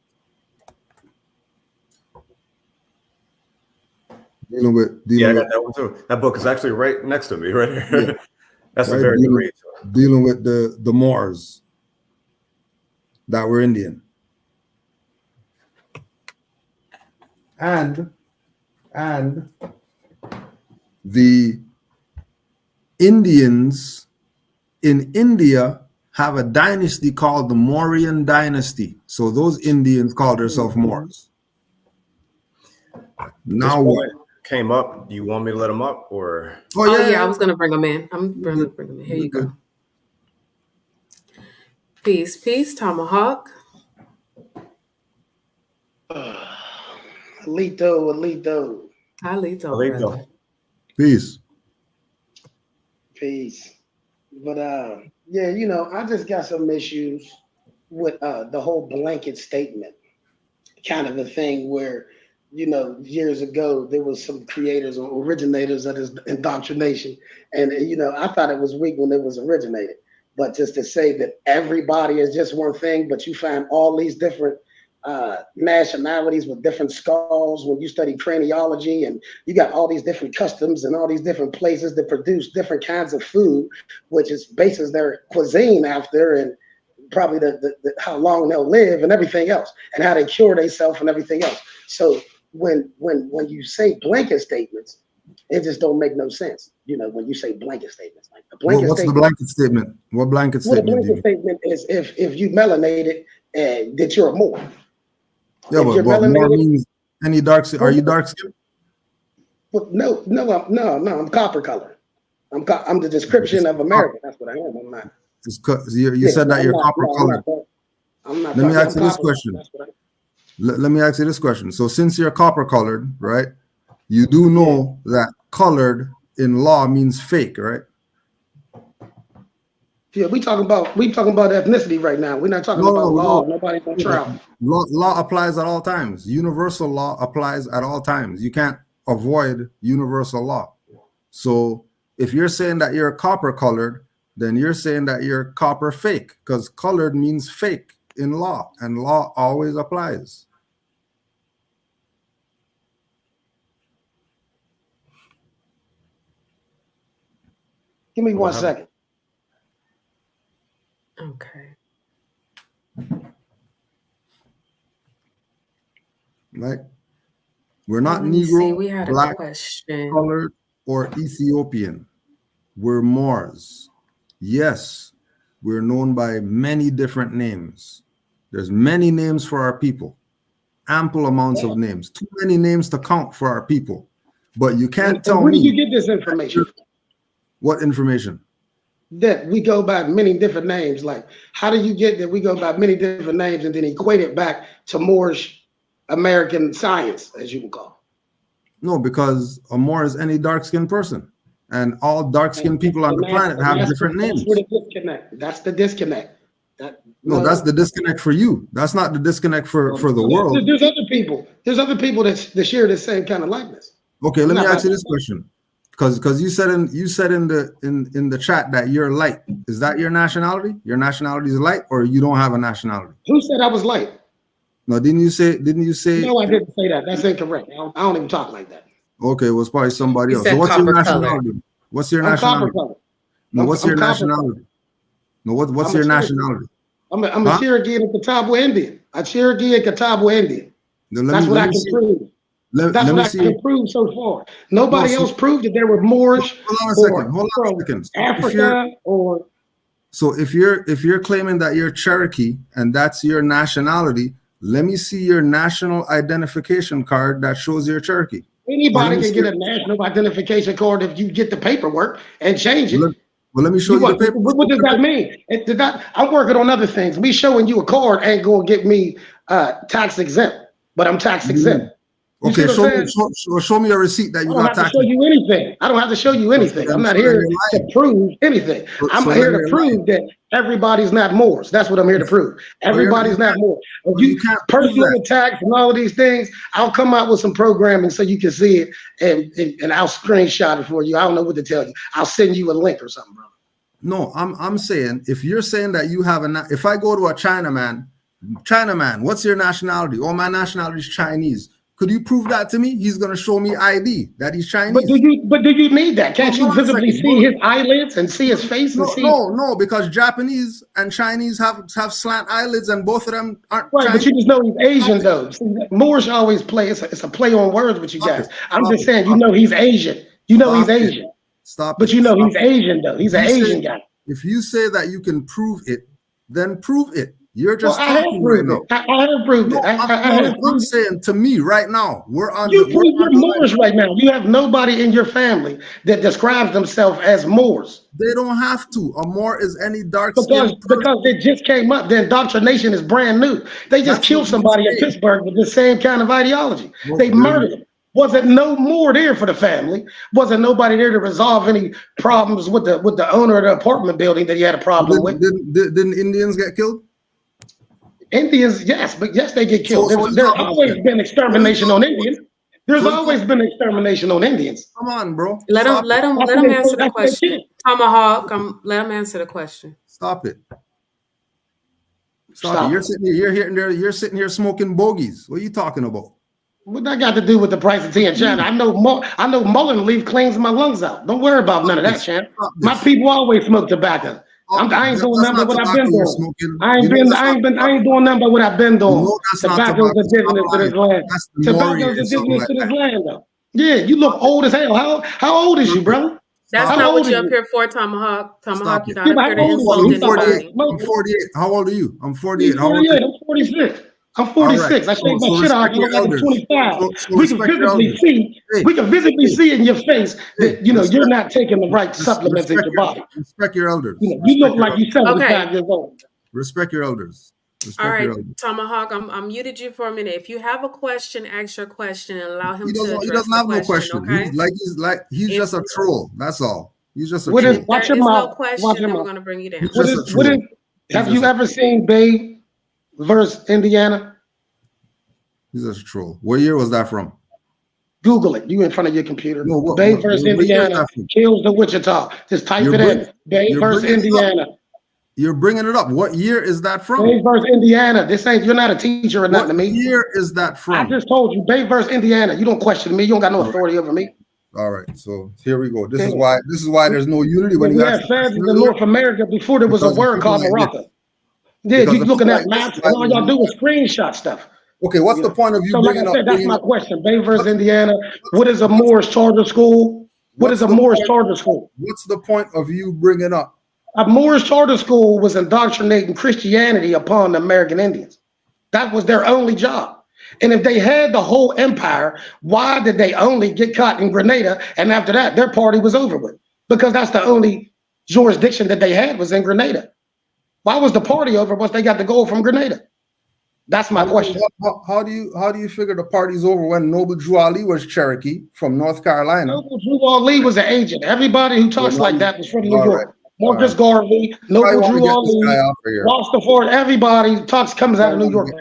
Dealing with I got that one too. That book is actually right next to me, right here. Yeah. That's right, a very good read. Dealing with the Moors that were Indian. and the Indians in India have a dynasty called the Mauryan dynasty. So those Indians called themselves Moors. Now what? Came up. Do you want me to let him up or? Oh yeah, I was gonna bring him in. I'm gonna bring him in. Here you go. Peace, Tomahawk. Alito. Hi, Alito. Peace. But yeah, you know, I just got some issues with the whole blanket statement kind of a thing where, you know, years ago there was some creators or originators of this indoctrination, and you know, I thought it was weak when it was originated. But just to say that everybody is just one thing, but you find all these different nationalities with different skulls when you study craniology, and you got all these different customs and all these different places that produce different kinds of food, which is bases their cuisine after, and probably the how long they'll live and everything else, and how they cure themselves and everything else. So when you say blanket statements, it just don't make no sense. You know, when you say blanket statements, like the blanket what's statement, the blanket statement? What blanket statement? Well, the blanket statement is if you melanated and that you're a Moor. Yeah, but Moor means any dark skin. Are you dark skin? Well, no, I'm copper color. I'm the description of American. That's what I am. I'm not. You said that you're copper colored. I'm not. Let me ask you this question. Let me ask you this question. So since you're copper colored, right? You do know that colored in law means fake, right? Yeah, we talking about ethnicity right now. We're not talking about law. Nobody's on trial. Law applies at all times. Universal law applies at all times. You can't avoid universal law. So if you're saying that you're copper colored, then you're saying that you're copper fake, because colored means fake in law, and law always applies. Give me 1 second. Okay. Right? We're not Negro, we had black, a question. colored, or Ethiopian. We're Moors. Yes, we're known by many different names. There's many names for our people. Ample amounts of names. Too many names to count for our people. But you can't tell me. Where did you get this information? What information? That we go by many different names. Like, how do you get that we go by many different names and then equate it back to Moorish American science, as you would call? No, because a Moor is any dark-skinned person. And all dark-skinned people on the planet have different names. That's the disconnect. No, that's the disconnect for you. That's not the disconnect for the world. There's other people. There's other people that share the same kind of likeness. Okay, let me ask you this question. Because you said in the chat that you're light. Is that your nationality? Your nationality is light, or you don't have a nationality? Who said I was light? No, didn't you say? No, I didn't say that. That's incorrect. I don't even talk like that. Okay, it was probably somebody else. So what's your nationality? What's your nationality? No, what's your nationality? No, what's your nationality? I'm a Cherokee and a Catawba Indian. A Cherokee and Catawba Indian. That's what I can prove. That's what I can prove so far. Nobody else proved that there were Moors. Hold on a second. Africa or. So if you're claiming that you're Cherokee and that's your nationality, let me see your national identification card that shows you're Cherokee. Anybody can get a national identification card if you get the paperwork and change it. Well, let me show you the paper. What does that mean? I'm working on other things. Me showing you a card ain't going to get me tax exempt, but I'm tax exempt. Okay, show me a receipt that you got tax. I don't have to show you anything. I don't have to show you anything. I'm not here to prove anything. I'm here to prove that everybody's not Moors. That's what I'm here to prove. Everybody's not Moors. If you personal attacks and all of these things, I'll come out with some programming so you can see it, and I'll screenshot it for you. I don't know what to tell you. I'll send you a link or something, bro. No, I'm saying, if you're saying that you have if I go to a Chinaman, what's your nationality? Oh, my nationality is Chinese. Could you prove that to me? He's gonna show me ID that he's Chinese. But do you need that? Can't you visibly see his eyelids and see his face? No, because Japanese and Chinese have slant eyelids, and both of them aren't. Right, Chinese. but you just know he's Asian though. See, Moors always play. It's a play on words with you guys. I'm just saying, you know he's Asian. You know he's Asian. Stop. But you know he's Asian though. He's an Asian guy. If you say that you can prove it, then prove it. You're just I have proved it. I have proved it. I'm saying to me right now, we're on. You're Moors right now. You have nobody in your family that describes themselves as Moors. They don't have to. A Moor is any dark because it just came up. The indoctrination is brand new. They just killed somebody in Pittsburgh with the same kind of ideology. They murdered him. Wasn't no more there for the family. Wasn't nobody there to resolve any problems with the owner of the apartment building that he had a problem with. Didn't Indians get killed? Indians, yes, but yes, they get killed. There's always been extermination on Indians. There's always been extermination on Indians. Come on, bro. Let him answer the question. Tomahawk, let him answer the question. Stop it. Stop it. You're sitting here smoking bogeys. What are you talking about? What that got to do with the price of tea in China? I know mullein leaf cleans my lungs out. Don't worry about none of that, Chan. My people always smoke tobacco. I ain't doing nothing but what I've been doing. I ain't doing nothing but what I've been doing. Tobacco's indigenous to this land. Tobacco's indigenous to this land, though. Yeah, you look old as hell. How old is you, brother? That's not what you're up here for, Tomahawk. Tomahawk, you're not up here to insult anybody. I'm 48. How old are you? I'm 48. How old are you? I'm 46. I'm 46. I shaved my shit off. I look like I'm 25. We can visibly see in your face that you're not taking the right supplements in your body. Respect your elders. You look like you're 75 years old. Respect your elders. All right, Tomahawk, I muted you for a minute. If you have a question, ask your question and allow him to address the question. He doesn't have no question. Okay? He's just a troll. That's all. He's just a troll. Watch your mouth. No question, and we're going to bring you down. Have you ever seen Bay versus Indiana? He's just a troll. What year was that from? Google it. You in front of your computer. Bay versus Indiana kills the Wichita. Just type it in. Bay versus Indiana. You're bringing it up. What year is that from? Bay versus Indiana. You're not a teacher or nothing to me. What year is that from? I just told you, Bay versus Indiana. You don't question me. You don't got no authority over me. All right. So here we go. This is why there's no unity when you had feds in North America before there was a word called Morocco. Yeah, you looking at maps and all y'all do is screenshot stuff. Okay, what's the point of you bringing up? That's my question. Bay versus Indiana. What is a Moors charter school? What is a Moors charter school? What's the point of you bringing up? A Moors charter school was indoctrinating Christianity upon the American Indians. That was their only job. And if they had the whole empire, why did they only get caught in Grenada? And after that, their party was over with. Because that's the only jurisdiction that they had was in Grenada. Why was the party over once they got the gold from Grenada? That's my question. How do you figure the party's over when Noble Drew Ali was Cherokee from North Carolina? Noble Drew Ali was an agent. Everybody who talks like that was from New York. Marcus Garvey, Noble Drew Ali, Rastafari, everybody comes out of New York.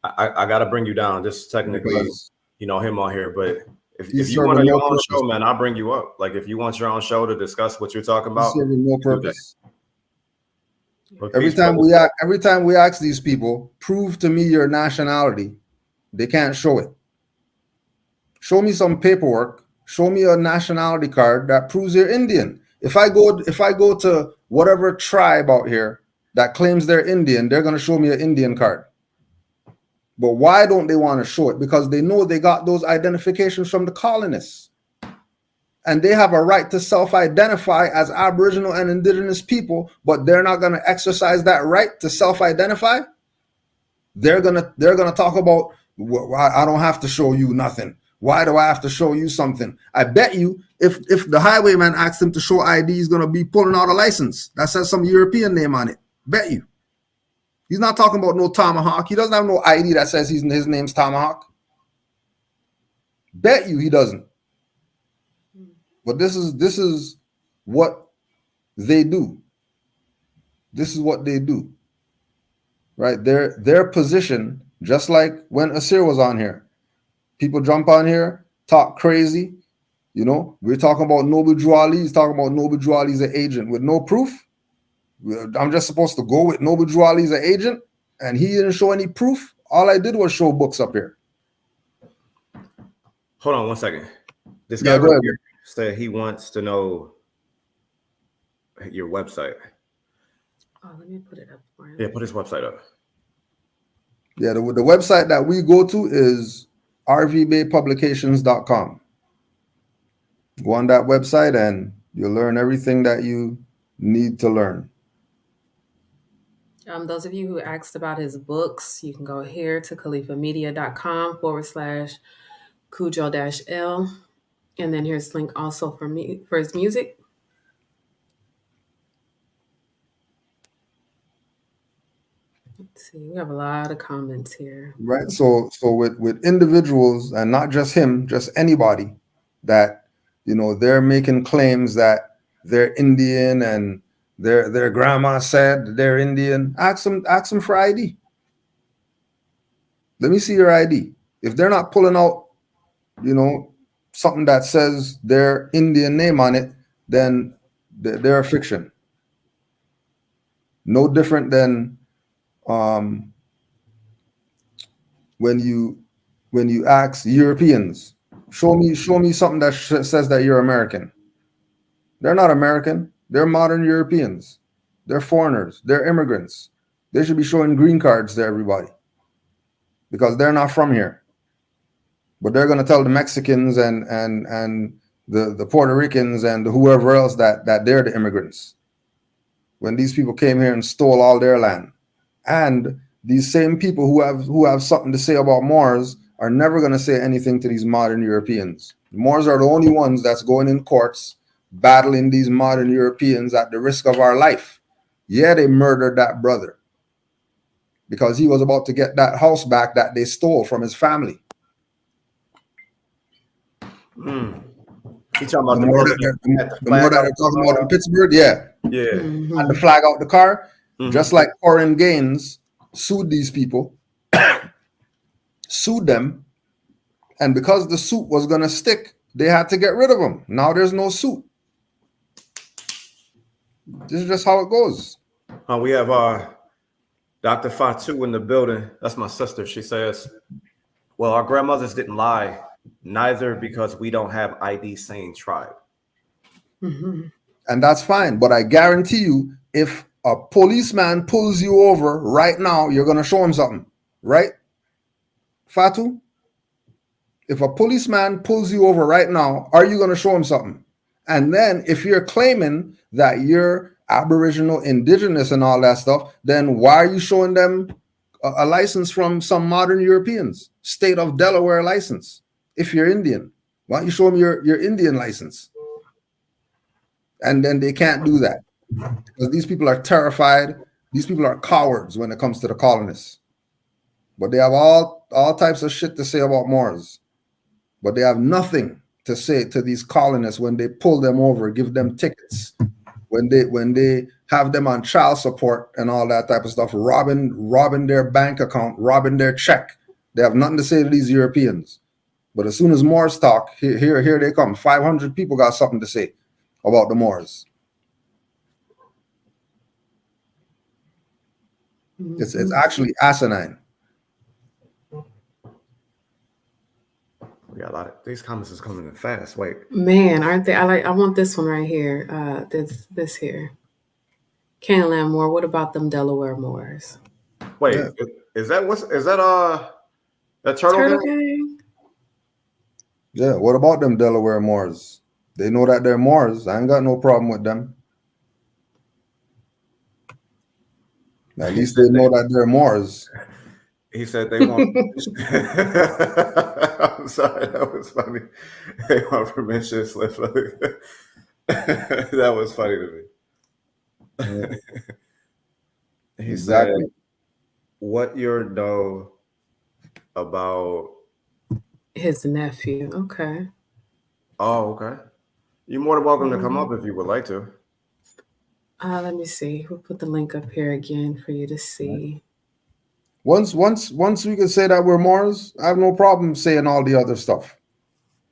I got to bring you down. This technically is, him on here, but if you want your own show, man, I'll bring you up. Like if you want your own show to discuss what you're talking about, no purpose. Every time we ask these people, prove to me your nationality, they can't show it. Show me some paperwork. Show me a nationality card that proves you're Indian. If I go to whatever tribe out here that claims they're Indian, they're going to show me an Indian card. But why don't they want to show it? Because they know they got those identifications from the colonists. And they have a right to self-identify as Aboriginal and Indigenous people, but they're not going to exercise that right to self-identify. They're gonna talk about, I don't have to show you nothing. Why do I have to show you something? I bet you if the highwayman asks him to show ID, he's going to be pulling out a license that says some European name on it. Bet you. He's not talking about no Tomahawk. He doesn't have no ID that says his name's Tomahawk. Bet you he doesn't. But this is what they do. This is what they do. Right? Their position, just like when Asir was on here. People jump on here, talk crazy. We're talking about Noble Drew Ali. He's talking about Noble Drew Ali's an agent with no proof. I'm just supposed to go with Noble Drew Ali's an agent, and he didn't show any proof. All I did was show books up here. Hold on 1 second. This guy Yeah, go right ahead. here said he wants to know your website. Oh, let me put it up for him. Yeah, put his website up. Yeah, the website that we go to is rvbaypublications.com. Go on that website and you'll learn everything that you need to learn. Those of you who asked about his books, you can go here to khalifamedia.com/Kudjo EL. And then here's the link also for me for his music. Let's see, we have a lot of comments here. Right. So with individuals, and not just him, just anybody that, you know, they're making claims that they're Indian and their grandma said they're Indian, ask them for ID. Let me see your ID. If they're not pulling out, you know, something that says their Indian name on it, then they're a fiction. No different than when you ask Europeans, show me something that says that you're American. They're not American. They're modern Europeans. They're foreigners. They're immigrants. They should be showing green cards to everybody because they're not from here. But they're going to tell the Mexicans and the Puerto Ricans and whoever else that they're the immigrants when these people came here and stole all their land. And these same people who have something to say about Moors are never going to say anything to these modern Europeans. The Moors are the only ones that's going in courts battling these modern Europeans at the risk of our life. Yeah, they murdered that brother because he was about to get that house back that they stole from his family. You talking about the more that they're talking about in Pittsburgh, yeah. Yeah. Had the flag out the car, just like Warren Gaines sued these people, sued them, and because the suit was going to stick, they had to get rid of him. Now there's no suit. This is just how it goes. We have Dr. Fatu in the building. That's my sister. She says, well, our grandmothers didn't lie, neither because we don't have ID saying tribe. And that's fine. But I guarantee you, if a policeman pulls you over right now, you're going to show him something, right? Fatu? If a policeman pulls you over right now, are you going to show him something? And then if you're claiming that you're Aboriginal, Indigenous, and all that stuff, then why are you showing them a license from some modern Europeans? State of Delaware license. If you're Indian, why don't you show them your Indian license? And then they can't do that because these people are terrified. These people are cowards when it comes to the colonists. But they have all types of shit to say about Moors. But they have nothing to say to these colonists when they pull them over, give them tickets, when they have them on child support and all that type of stuff, robbing their bank account, robbing their check. They have nothing to say to these Europeans. But as soon as Moors talk, here they come. 500 people got something to say about the Moors. It's actually asinine. We got a lot of these comments is coming in fast. Wait, Man, aren't they? I want this one right here. This here. Canland Moore. What about them Delaware Moors? wait, Yeah. is that that turtle gang? Gang? Yeah, what about them Delaware Moors? They know that they're Moors. I ain't got no problem with them. At least they know that they're Moors. He said they want. I'm sorry, that was funny. They want permission slip. That was funny to me. He Exactly. said, "What you know about?" His nephew. Okay. Oh, okay. You're more than welcome to come up if you would like to. Let me see. We'll put the link up here again for you to see. Once we can say that we're Moors, I have no problem saying all the other stuff.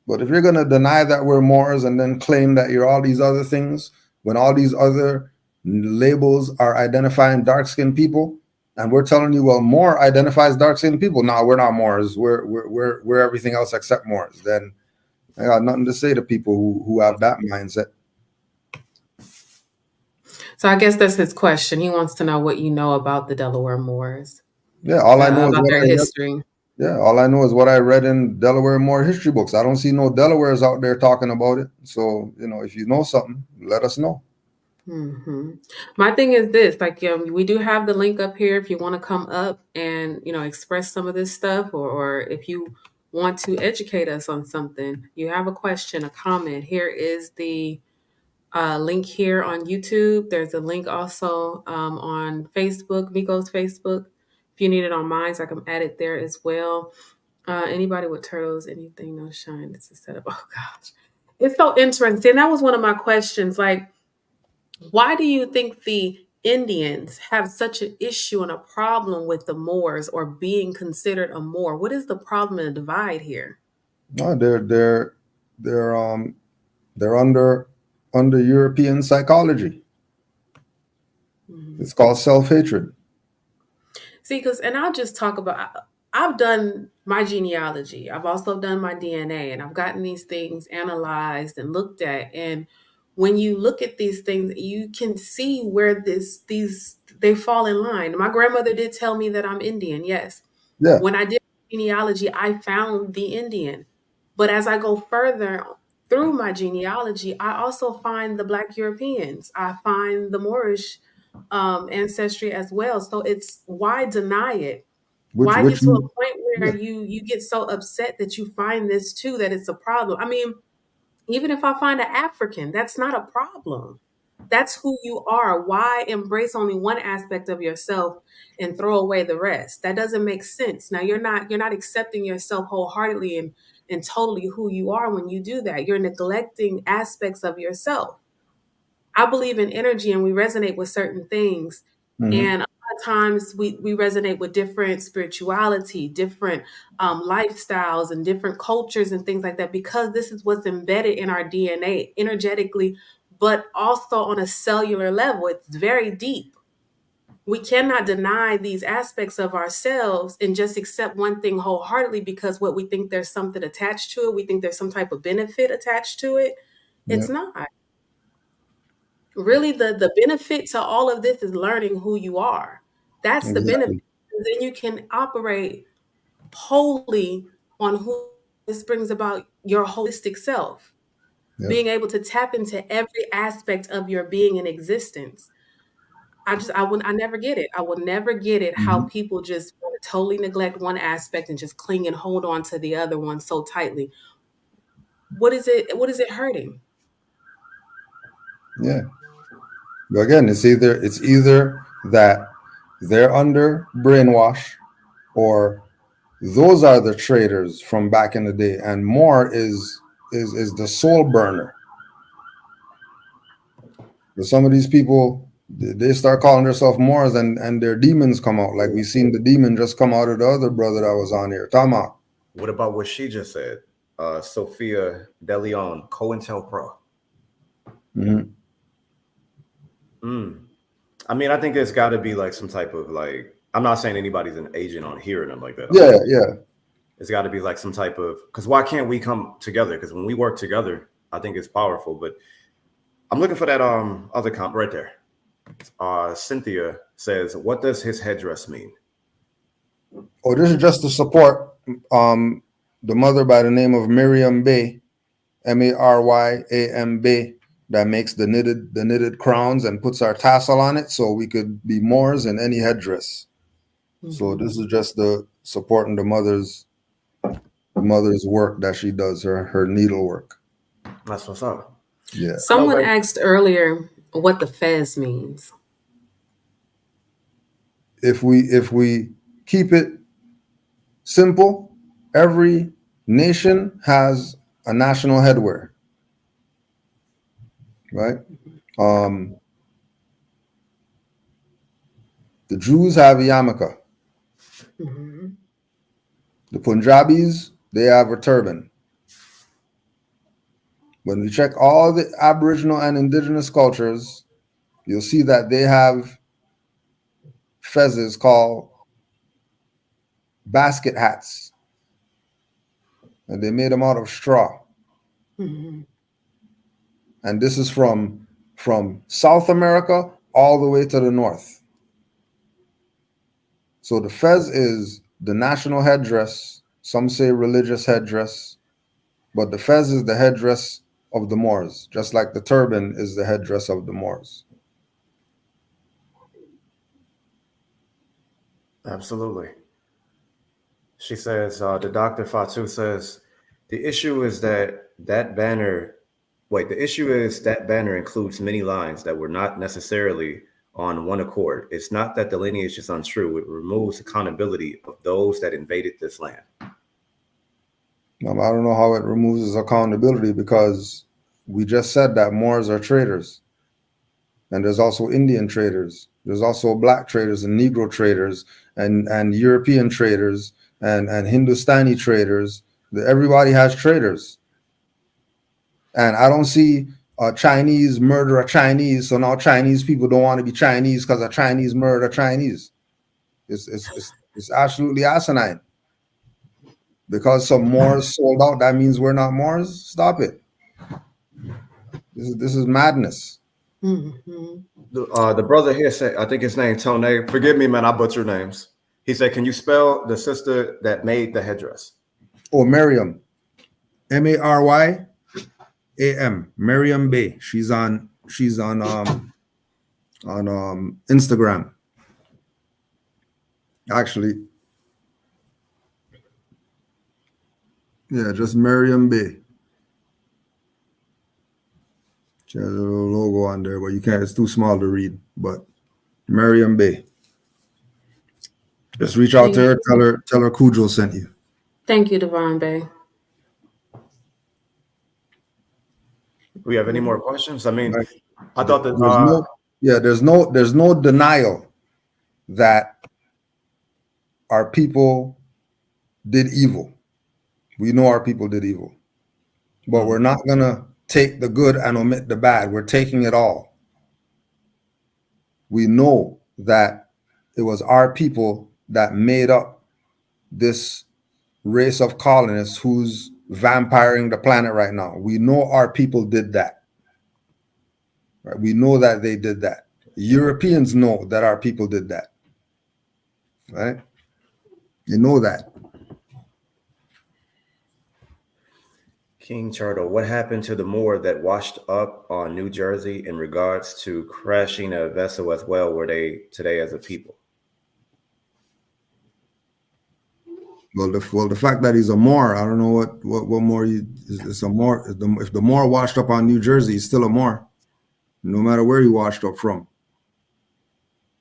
But if you're gonna deny that we're Moors and then claim that you're all these other things, when all these other labels are identifying dark-skinned people, and we're telling you, well, Moor identifies dark-skinned people. No, we're not Moors. We're everything else except Moors. Then I got nothing to say to people who have that mindset. So I guess that's his question. He wants to know what you know about the Delaware Moors, Yeah, all I know is about what their I read. history. Yeah, all I know is what I read in Delaware Moor history books. I don't see no Delawares out there talking about it. So, if you know something, let us know. Hmm. My thing is this, like, we do have the link up here if you want to come up and, express some of this stuff, or if you want to educate us on something, you have a question, a comment. Here is the link here on YouTube. There's a link also on Facebook, Micco's Facebook. If you need it on mine, I can add it there as well. Anybody with turtles, anything, no shine. It's a setup. Oh gosh, it's so interesting. That was one of my questions. Like, why do you think the Indians have such an issue and a problem with the Moors or being considered a Moor? What is the problem and the divide here? No, they're under European psychology. Mhm. It's called self-hatred. See, and I'll just talk about, I've done my genealogy. I've also done my DNA, and I've gotten these things analyzed and looked at. And when you look at these things, you can see where they fall in line. My grandmother did tell me that I'm Indian. Yes. Yeah. When I did genealogy, I found the Indian. But as I go further through my genealogy, I also find the Black Europeans. I find the Moorish ancestry as well. So it's, why deny it? Which Why get which to a you point yeah. where you get so upset that you find this too, that it's a problem? I mean, even if I find an African, that's not a problem. That's who you are. Why embrace only one aspect of yourself and throw away the rest? That doesn't make sense. Now you're not accepting yourself wholeheartedly and totally who you are when you do that. You're neglecting aspects of yourself. I believe in energy and we resonate with certain things. Mhm. And a lot of times we resonate with different spirituality, different lifestyles, and different cultures and things like that, because this is what's embedded in our DNA energetically, but also on a cellular level. It's very deep. We cannot deny these aspects of ourselves and just accept one thing wholeheartedly because what we think there's something attached to it. We think there's some type of benefit attached to it. Yeah, It's not. Really, the benefit to all of this is learning who you are. That's the benefit. exactly. Then you can operate wholly on who this brings about your holistic self, Yeah. being able to tap into every aspect of your being and existence. I never get it. I will never get it how Mhm. people just want to totally neglect one aspect and just cling and hold on to the other one so tightly. What is it hurting? Yeah. But again, it's either that they're under brainwash, or those are the traders from back in the day, and more is the soul burner. But some of these people, they start calling themselves Moors, and their demons come out. Like we seen the demon just come out of the other brother that was on here. Tama. What about what she just said? Sophia De Leon, COINTELPRO. Mhm. I mean, I think it's got to be like some type of like. I'm not saying anybody's an agent on hearing them like that. Yeah, yeah. It's got to be like some type of, because why can't we come together? Because when we work together, I think it's powerful. But I'm looking for that other comp right there. Cynthia says, "What does his headdress mean?" Oh, this is just to support the mother by the name of Miriam Bay, Maryam Bay, that makes the knitted crowns and puts our tassel on it, so we could be Moors in any headdress. So Mhm. this is just the supporting the mother's work that she does, her needlework. That's what's up. Yeah. I know, Someone baby. asked earlier what the fez means. If we keep it simple, every nation has a national headwear, right? Um, the Jews have a yarmulke. Mhm. The Punjabis, they have a turban. When we check all the Aboriginal and indigenous cultures, you'll see that they have fezzes called basket hats, and they made them out of straw. Mhm. And this is from South America all the way to the north. So the fez is the national headdress. Some say religious headdress, but the fez is the headdress of the Moors, just like the turban is the headdress of the Moors. Absolutely. She says, the Dr. Fatu says, the issue is that banner includes many lines that were not necessarily on one accord. It's not that the lineage is untrue. It removes accountability of those that invaded this land. I don't know how it removes his accountability, because we just said that Moors are traders. And there's also Indian traders. There's also black traders and Negro traders and European traders and Hindustani traders. Everybody has traders. And I don't see a Chinese murder a Chinese, so now Chinese people don't want to be Chinese because a Chinese murder a Chinese. It's absolutely asinine. Because some Moors sold out, that means we're not Moors? Stop it. This is madness. Mm-hmm. The brother here said, I think his name Tone. Forgive me, man, I butcher names. He said, "Can you spell the sister that made the headdress?" Oh, Miriam, Maryam, Miriam Bay. She's on Instagram. Actually, yeah, just Miriam Bay. She has a little logo on there, but you can't. It's too small to read. But Miriam Bay. Just reach out to her. Tell her Kudjo sent you. Thank you, Devon Bay. We have any more questions? I mean, I thought that there's no denial that our people did evil. We know our people did evil, but we're not gonna take the good and omit the bad. We're taking it all. We know that it was our people that made up this race of colonists who's vampiring the planet right now. We know our people did that. Right? We know that they did that. Europeans know that our people did that. Right? You know that. King Turtle, what happened to the Moor that washed up on New Jersey in regards to crashing a vessel as well? Were they today as a people? Well, the fact that he's a Moor, I don't know what Moor is a Moor. If the Moor washed up on New Jersey, he's still a Moor, no matter where he washed up from.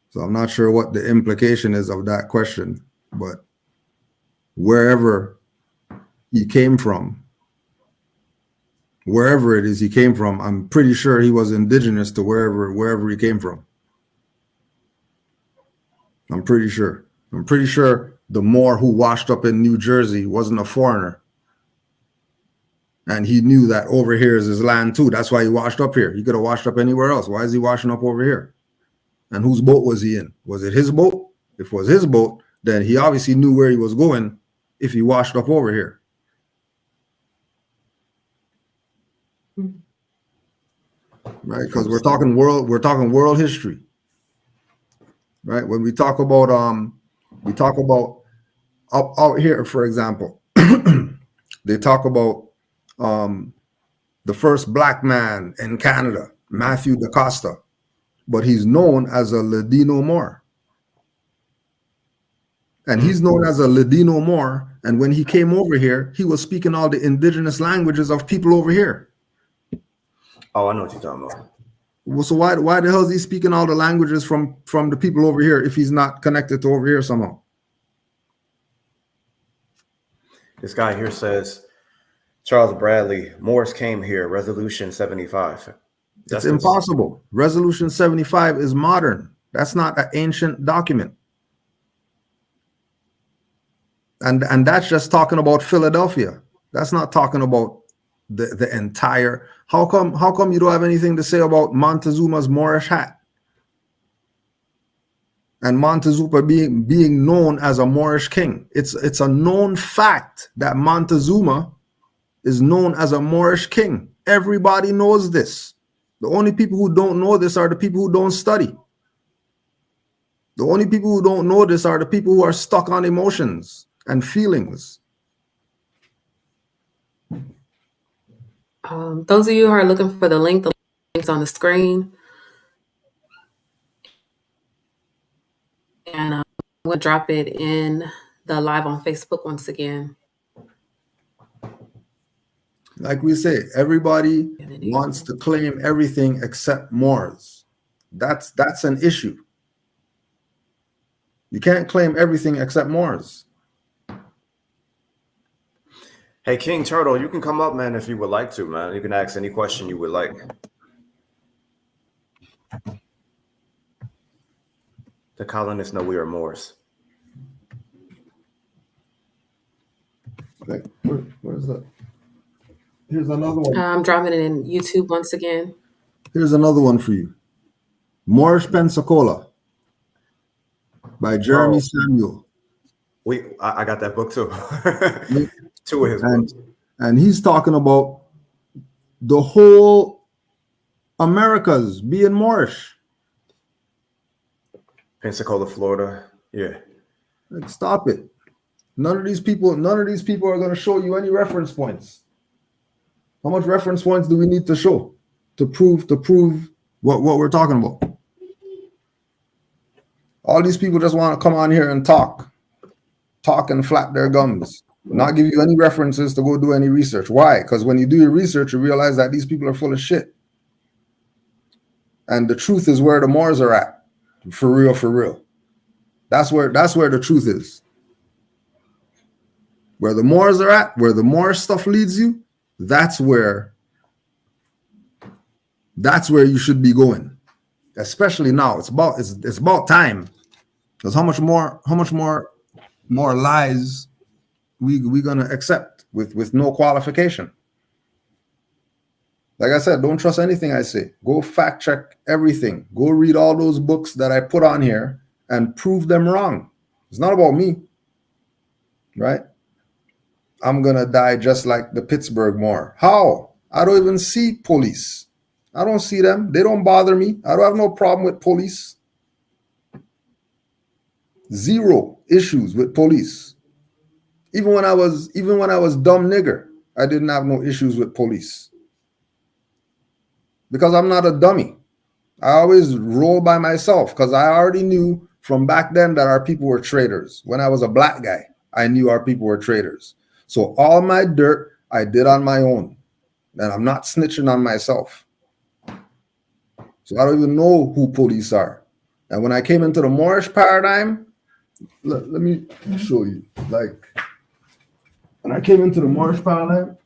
So I'm not sure what the implication is of that question, but wherever he came from, wherever it is he came from, I'm pretty sure he was indigenous to wherever he came from. I'm pretty sure. The Moor who washed up in New Jersey wasn't a foreigner. And he knew that over here is his land too. That's why he washed up here. He could have washed up anywhere else. Why is he washing up over here? And whose boat was he in? Was it his boat? If it was his boat, then he obviously knew where he was going if he washed up over here. Right? Because we're talking world history. Right? When we talk about out here, for example, they talk about the first black man in Canada, Matthew da Costa, but he's known as a Ladino Moor. And he's known as a Ladino Moor, and when he came over here, he was speaking all the indigenous languages of people over here. Oh, I know what you're talking about. Well, so why the hell is he speaking all the languages from the people over here if he's not connected to over here somehow? This guy here says, Charles Bradley, Moors came here, Resolution 75. That's impossible. Resolution 75 is modern. That's not an ancient document. And that's just talking about Philadelphia. That's not talking about the entire. How come you don't have anything to say about Montezuma's Moorish hat? And Montezuma being known as a Moorish king. It's a known fact that Montezuma is known as a Moorish king. Everybody knows this. The only people who don't know this are the people who don't study. The only people who don't know this are the people who are stuck on emotions and feelings. Those of you who are looking for the link's on the screen. And we'll drop it in the live on Facebook once again. Like we say, everybody wants to claim everything except Moors. That's an issue. You can't claim everything except Moors. Hey, King Turtle, you can come up, man, if you would like to, man. You can ask any question you would like. The colonists know we are Moors. Like, where's that? Here's another one. I'm dropping it in YouTube once again. Here's another one for you. Moorish Pensacola by Jeremy Samuel. I got that book too. Two of his books. And he's talking about the whole Americas being Moorish. Pensacola, Florida. Yeah. Like, stop it. None of these people are going to show you any reference points. How much reference points do we need to show to prove what we're talking about? All these people just want to come on here and talk and flap their gums, not give you any references to go do any research. Why? Because when you do your research, you realize that these people are full of shit. And the truth is where the Moors are at. For real, for real. That's where the truth is. Where the Moors are at, where the Moor stuff leads you, that's where you should be going. Especially now. It's about time. Because how much more lies we gonna accept with no qualification? Like I said, don't trust anything I say. Go fact check everything. Go read all those books that I put on here and prove them wrong. It's not about me, right? I'm gonna die just like the Pittsburgh Moor. How? I don't even see police. I don't see them. They don't bother me. I don't have no problem with police. Zero issues with police. Even when I was dumb nigger, I didn't have no issues with police. Because I'm not a dummy. I always roll by myself because I already knew from back then that our people were traitors. When I was a black guy, I knew our people were traitors. So all my dirt I did on my own. And I'm not snitching on myself. So I don't even know who police are. And when I came into the Moorish paradigm, let me show you. Like, when I came into the Moorish paradigm,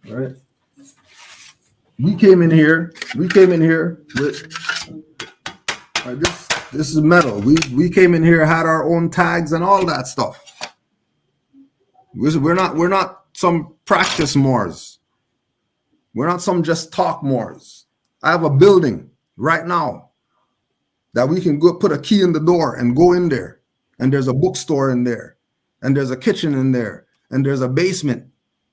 right? We came in here with this is metal. We came in here, had our own tags and all that stuff. We're not some practice Moors. We're not some just talk Moors. I have a building right now that we can go put a key in the door and go in there. And there's a bookstore in there. And there's a kitchen in there. And there's a basement.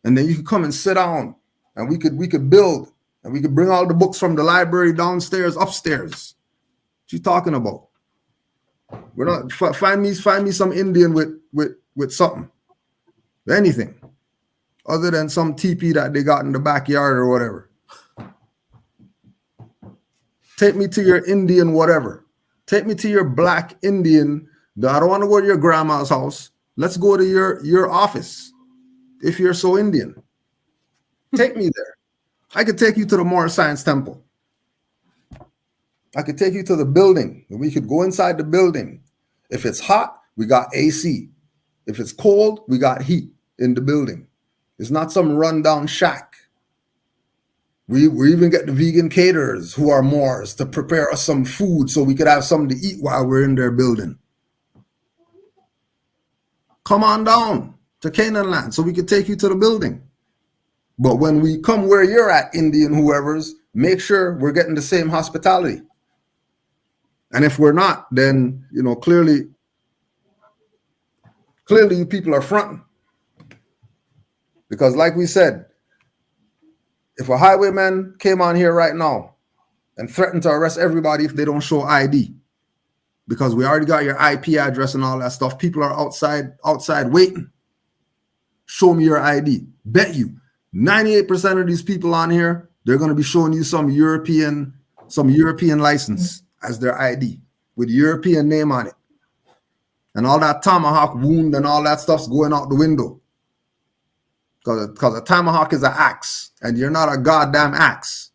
And then you can come and sit down. And we could build. And we could bring all the books from the library downstairs, upstairs. What you talking about? We're not find me some Indian with something. Anything. Other than some teepee that they got in the backyard or whatever. Take me to your Indian whatever. Take me to your black Indian. I don't want to go to your grandma's house. Let's go to your office. If you're so Indian. Take me there. I could take you to the Moorish Science Temple. I could take you to the building. We could go inside the building. If it's hot, we got AC. If it's cold, we got heat in the building. It's not some rundown shack. We even get the vegan caterers who are Moors to prepare us some food so we could have something to eat while we're in their building. Come on down to Canaan land so we could take you to the building. But when we come where you're at, Indian whoever's, make sure we're getting the same hospitality. And if we're not, then, clearly you people are fronting. Because like we said, if a highwayman came on here right now and threatened to arrest everybody if they don't show ID, because we already got your IP address and all that stuff, people are outside waiting. Show me your ID. Bet you 98% of these people on here, they're going to be showing you some European license as their ID with European name on it. And all that tomahawk wound and all that stuff's going out the window. Because a tomahawk is an axe, and you're not a goddamn axe.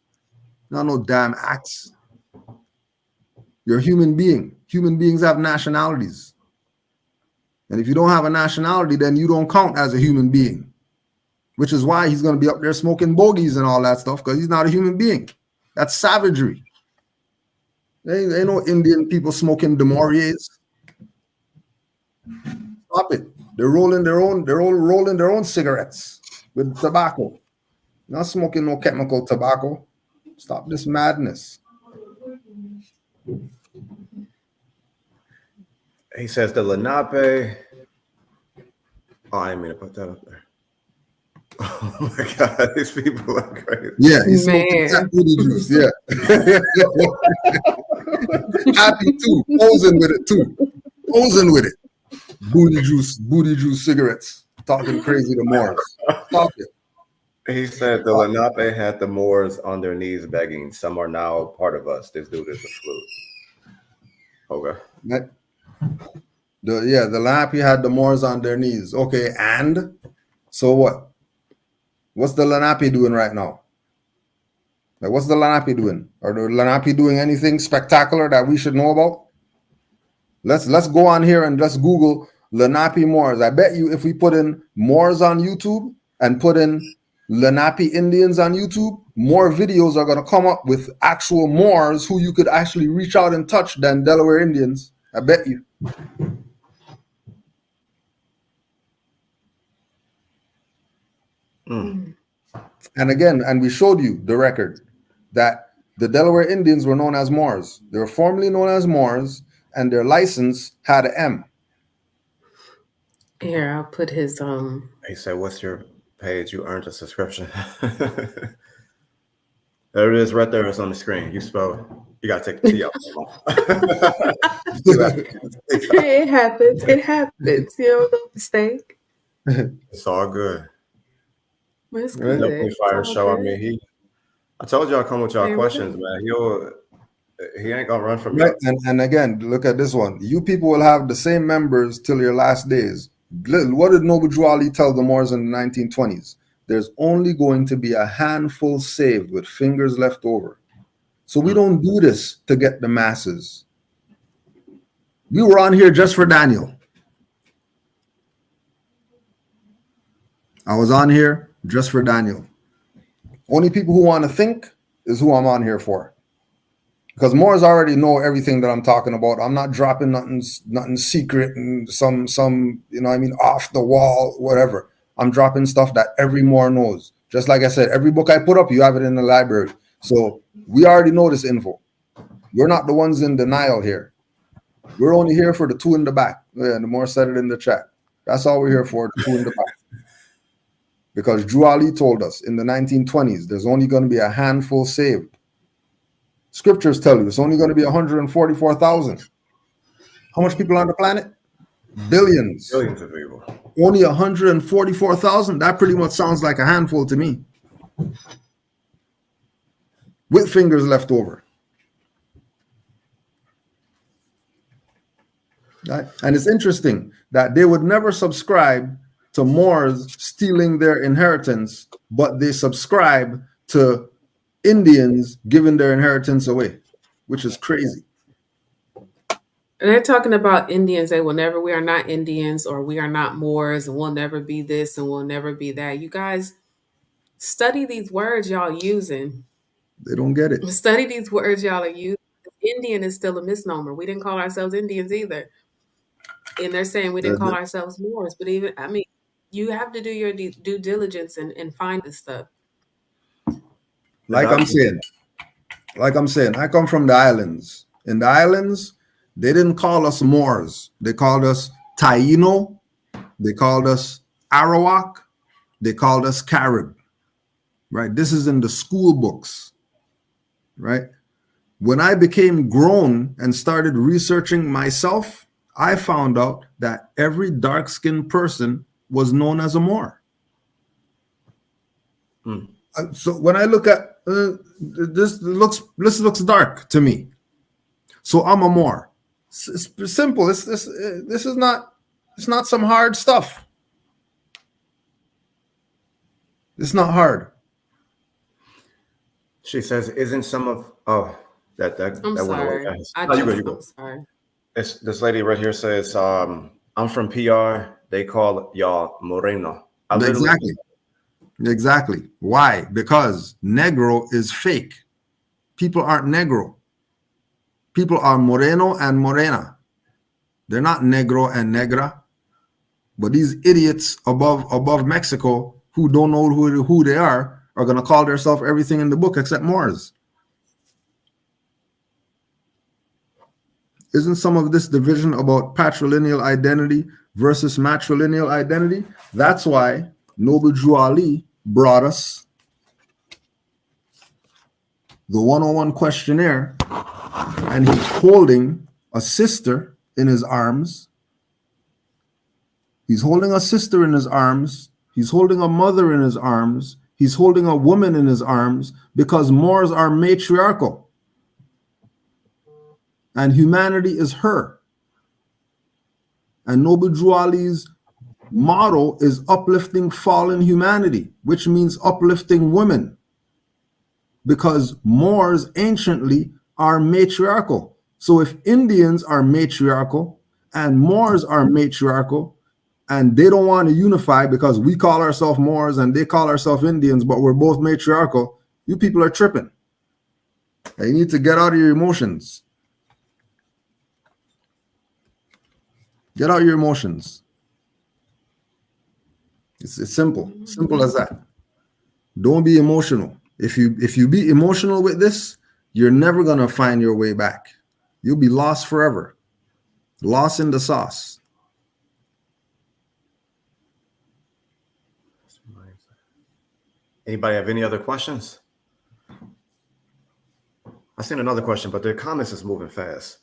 You're not no damn axe. You're a human being. Human beings have nationalities. And if you don't have a nationality, then you don't count as a human being. Which is why he's going to be up there smoking bogeys and all that stuff, because he's not a human being. That's savagery. There ain't no Indian people smoking Demoriers. Stop it. They're rolling their own cigarettes with tobacco. Not smoking no chemical tobacco. Stop this madness. He says the Lenape. Oh, I didn't mean to put that up there. Oh my God, these people are crazy. Yeah, he's smoking that booty juice. Yeah. Happy too. Posing with it too. Posing with it. Booty juice cigarettes. Talking crazy to Moors. Stop it. He said the Lenape had the Moors on their knees begging. Some are now part of us. This dude is a flute. Okay. The Lenape had the Moors on their knees. Okay, and so what? What's the Lenape doing right now? Like, what's the Lenape doing? Are the Lenape doing anything spectacular that we should know about? Let's go on here and let's Google Lenape Moors. I bet you if we put in Moors on YouTube and put in Lenape Indians on YouTube, more videos are going to come up with actual Moors who you could actually reach out and touch than Delaware Indians. I bet you. And again, and we showed you the record that the Delaware Indians were known as Moors. They were formerly known as Moors, and their license had an M. Here, I'll put his He said, "What's your page? You earned a subscription." There it is, right there. It's on the screen. You spell it. You gotta take the T out. It happens. It happens. You know, no mistake. It's all good. It's Good. good. Definitely fire show. I mean, I told y'all come with y'all There we questions, go. man. He ain't gonna run from Right. you. And again, look at this one. You people will have the same members till your last days. What did Noble Drew Ali tell the Moors in the 1920s? There's only going to be a handful saved with fingers left over. So we don't do this to get the masses. We were on here just for Daniel. I was on here just for Daniel. Only people who want to think is who I'm on here for. Because Moors already know everything that I'm talking about. I'm not dropping nothing secret and some off the wall, whatever. I'm dropping stuff that every Moor knows. Just like I said, every book I put up, you have it in the library. So we already know this info. We're not the ones in denial here. We're only here for the two in the back. Yeah, the Moor said it in the chat. That's all we're here for, the two in the back. Because Drew Ali told us in the 1920s, there's only going to be a handful saved. Scriptures tell you it's only going to be 144,000. How much people on the planet? Billions. Billions of people. Only 144,000? That pretty much sounds like a handful to me. With fingers left over. Right? And it's interesting that they would never subscribe to Moors stealing their inheritance, but they subscribe to Indians giving their inheritance away, which is crazy. And they're talking about Indians. We are not Indians, or we are not Moors, and we'll never be this and we'll never be that. You guys study these words y'all using. They don't get it. Study these words y'all are using. Indian is still a misnomer. We didn't call ourselves Indians either. And they're saying we didn't call ourselves Moors. But you have to do your due diligence and find this stuff. Like I'm saying, I come from the islands. In the islands, they didn't call us Moors. They called us Taino. They called us Arawak. They called us Carib, right? This is in the school books, right? When I became grown and started researching myself, I found out that every dark-skinned person was known as a Moor. So when I look at this looks dark to me, so I'm a Moor. It's simple. This is not, it's not some hard stuff. It's not hard. She says, "Isn't some of that I'm went sorry. away?" I'm go. sorry. This lady right here says, "I'm from PR. They call y'all Moreno." Exactly. Why? Because Negro is fake. People aren't Negro. People are Moreno and Morena. They're not Negro and Negra. But these idiots above Mexico who don't know who they are going to call themselves everything in the book except Moors. Isn't some of this division about patrilineal identity versus matrilineal identity? That's why Noble Drew Ali brought us the 101 questionnaire, and he's holding a sister in his arms. He's holding a sister in his arms. He's holding a mother in his arms. He's holding a woman in his arms because Moors are matriarchal. And humanity is her. And Noble Drew Ali's motto is uplifting fallen humanity, which means uplifting women. Because Moors anciently are matriarchal. So if Indians are matriarchal and Moors are matriarchal, and they don't want to unify because we call ourselves Moors and they call ourselves Indians, but we're both matriarchal, you people are tripping. And you need to get out of your emotions. Get out your emotions. It's simple as that. Don't be emotional. If you be emotional with this, you're never gonna find your way back. You'll be lost forever. Lost in the sauce. Anybody have any other questions? I seen another question, but the comments is moving fast.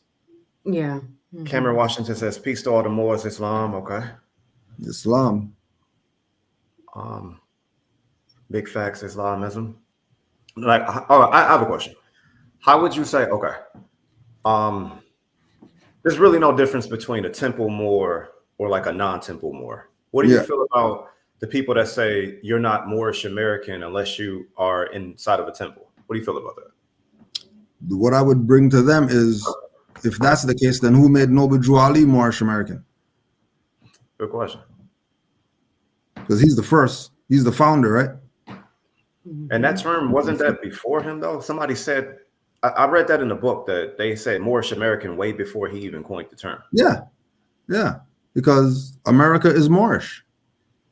Yeah. Cameron Washington says, "Peace to all the Moors, Islam." Okay. Islam. Big facts, Islamism. Like, all right, I have a question. How would you say, okay, there's really no difference between a temple Moor or like a non-temple Moor. What do you feel about the people that say you're not Moorish American unless you are inside of a temple? What do you feel about that? What I would bring to them is, if that's the case, then who made Noble Drew Ali Moorish American? Good question. Because he's the first. He's the founder, right? And that term, wasn't that before him, though? Somebody said, I read that in the book, that they said Moorish American way before he even coined the term. Yeah. Because America is Moorish.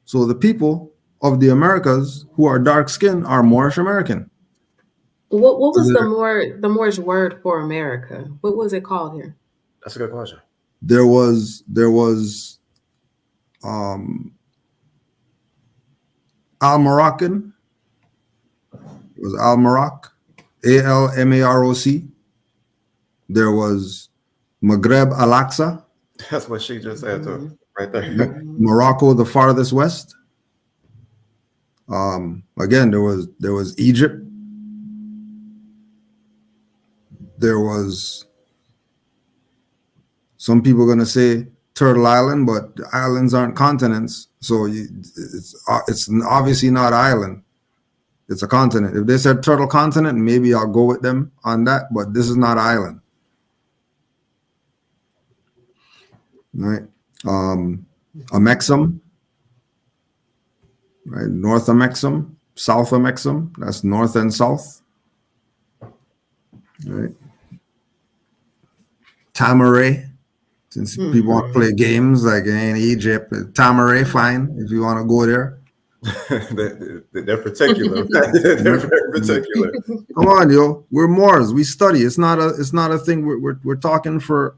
So the people of the Americas who are dark-skinned are Moorish American. What was the Moorish word for America? What was it called here? That's a good question. There was Al-Moroccan. It was Al-Maroc, A-L-M-A-R-O-C. There was Maghreb Al-Aqsa. That's what she just said to right there. Morocco, the farthest west. Again, there was Egypt. There was, some people are going to say Turtle Island, but the islands aren't continents. So it's obviously not island. It's a continent. If they said Turtle Continent, maybe I'll go with them on that, but this is not island. Right? Amexum, right? North Amexum, South Amexum, that's north and south. Right? Tamaray, since people want to play games like in Egypt, Tamaray, fine, if you want to go there. They're particular. They're very particular. Come on, yo, we're Moors. We study. It's not a thing. We're talking for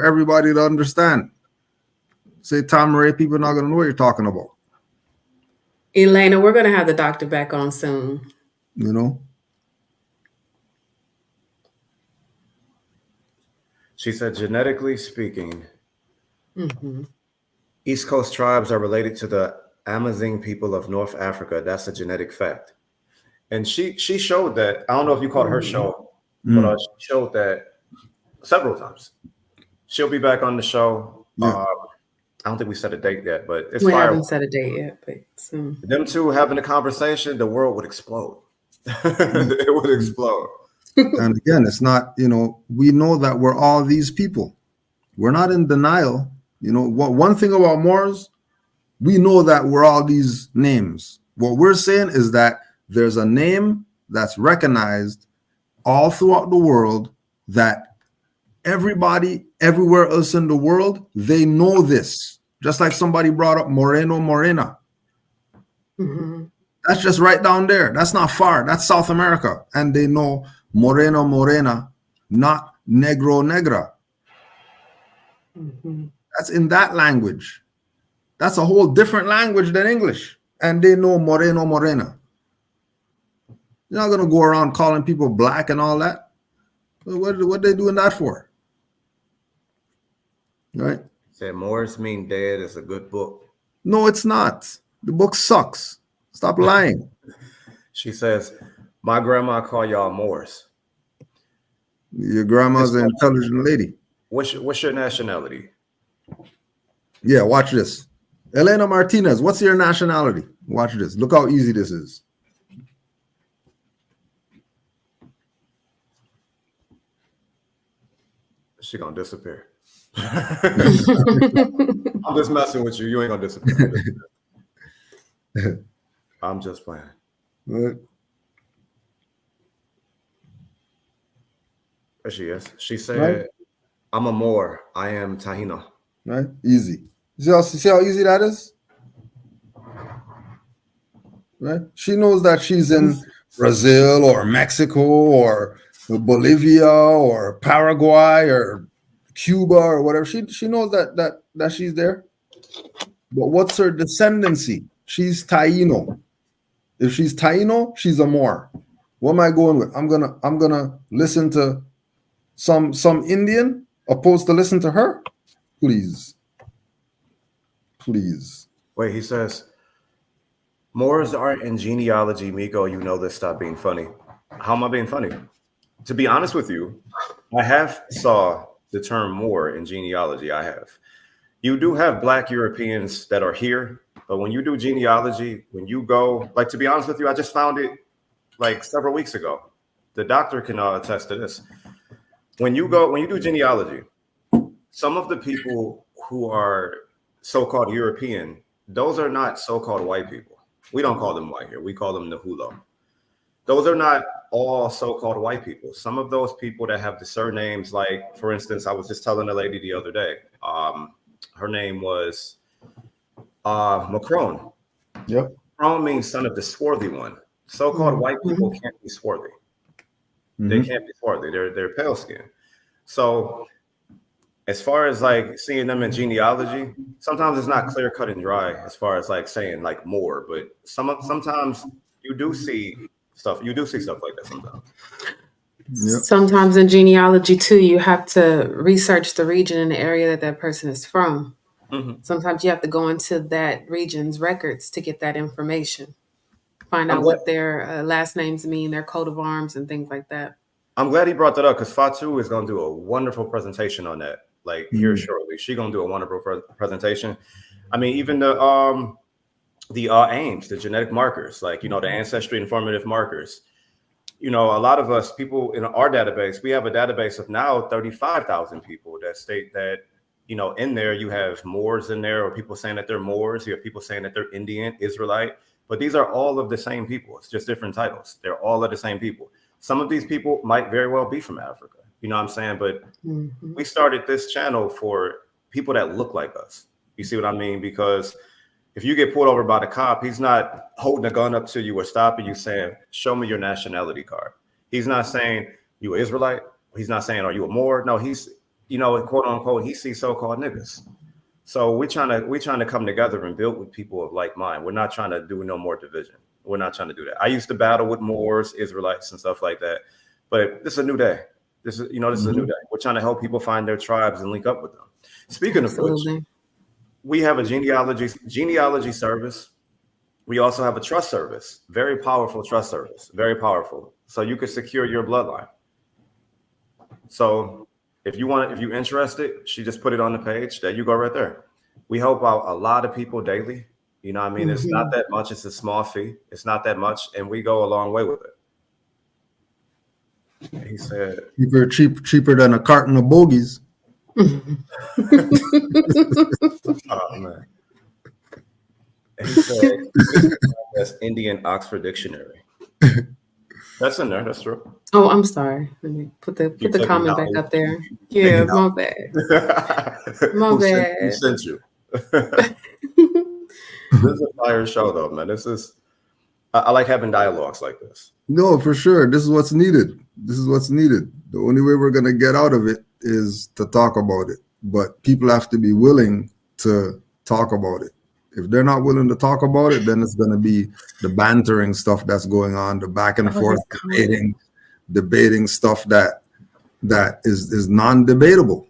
everybody to understand. Say Tamaray, people are not gonna know what you're talking about. Elena, we're going to have the doctor back on soon. You know? She said, genetically speaking, Mm-hmm. East Coast tribes are related to the Amazigh people of North Africa. That's a genetic fact. And she showed that. I don't know if you caught her show, but she showed that several times. She'll be back on the show. Yeah. I don't think we set a date yet, but it's We fire. haven't set a date yet, but soon. Them two having a conversation, the world would explode. It would explode. And again, it's not, you know, we know that we're all these people. We're not in denial. You know, one thing about Moors, we know that we're all these names. What we're saying is that there's a name that's recognized all throughout the world, that everybody everywhere else in the world, they know this. Just like somebody brought up Moreno, Morena. Mm-hmm. That's just right down there. That's not far. That's South America. And they know Moreno, Morena, not Negro, Negra. Mm-hmm. That's in that language. That's a whole different language than English. And they know Moreno, Morena. You're not going to go around calling people black and all that. What are they doing that for? Right? Said Moors Mean Dead is a good book. No, it's not. The book sucks. Stop lying. She says, my grandma call y'all Moors. Your grandma's an intelligent lady. What's your nationality? Yeah, watch this. Elena Martinez, what's your nationality? Watch this. Look how easy this is. She gonna disappear. I'm just messing with you. You ain't gonna disappear. I'm just playing. Right. There she is. She said, Right. I'm a Moor. I am Tahino. Right? Easy. See how easy that is? Right? She knows that she's in Brazil or Mexico or Bolivia or Paraguay or Cuba or whatever. She knows that she's there. But what's her descendancy? She's Taino. If she's Taino, she's a Moor. What am I going with? I'm gonna listen to some Indian opposed to listen to her? Please. Wait, he says, Moors aren't in genealogy, Micco. You know this. Stop being funny. How am I being funny? To be honest with you, I have saw the term Moor in genealogy. I have. You do have Black Europeans that are here, but when you do genealogy, when you go, like, to be honest with you, I just found it like several weeks ago. The doctor can attest to this. When you do genealogy, some of the people who are so-called European, those are not so-called white people. We don't call them white here. We call them Nahulo. Those are not all so-called white people. Some of those people that have the surnames, like, for instance, I was just telling a lady the other day, her name was Macron. Yep. Macron means son of the swarthy one. So-called white people can't be swarthy. They can't be swarthy. They're pale skin. So as far as like seeing them in genealogy, sometimes it's not clear cut and dry as far as like saying like more, but sometimes you do see stuff. You do see stuff like that sometimes. Yep. Sometimes in genealogy too, you have to research the region and the area that person is from. Mm-hmm. Sometimes you have to go into that region's records to get that information. Find out what their last names mean, their coat of arms, and things like that. I'm glad he brought that up because Fatu is going to do a wonderful presentation on that. Like here shortly, she's going to do a wonderful presentation. I mean, even the AIMS, the genetic markers, like, you know, the ancestry informative markers. You know, a lot of us people in our database, we have a database of now 35,000 people that state that, you know, in there you have Moors in there, or people saying that they're Moors. You have people saying that they're Indian, Israelite, but these are all of the same people. It's just different titles. They're all of the same people. Some of these people might very well be from Africa. You know what I'm saying? But we started this channel for people that look like us. You see what I mean? Because if you get pulled over by the cop, he's not holding a gun up to you or stopping you saying, show me your nationality card. He's not saying, you an Israelite. He's not saying, are you a Moor? No, he's, you know, quote unquote, he sees so-called niggas. So we're trying to come together and build with people of like mind. We're not trying to do no more division. We're not trying to do that. I used to battle with Moors, Israelites, and stuff like that. But this is a new day. This is a new day. We're trying to help people find their tribes and link up with them. Speaking of which, we have a genealogy service. We also have a trust service, very powerful trust service, very powerful. So you can secure your bloodline. So if you're interested, she just put it on the page. There you go right there. We help out a lot of people daily. You know what I mean? It's not that much. It's a small fee. It's not that much. And we go a long way with it. He said, cheaper than a carton of bogies. Oh, man. He said, that's Indian Oxford Dictionary. That's in there. That's true. Oh, I'm sorry. Let me put the comment back up there. Yeah, my bad. My bad. Who sent you? This is a fire show, though, man. I like having dialogues like this. No, for sure. This is what's needed. The only way we're going to get out of it is to talk about it. But people have to be willing to talk about it. If they're not willing to talk about it, then it's going to be the bantering stuff that's going on, the back and forth debating stuff that is non-debatable.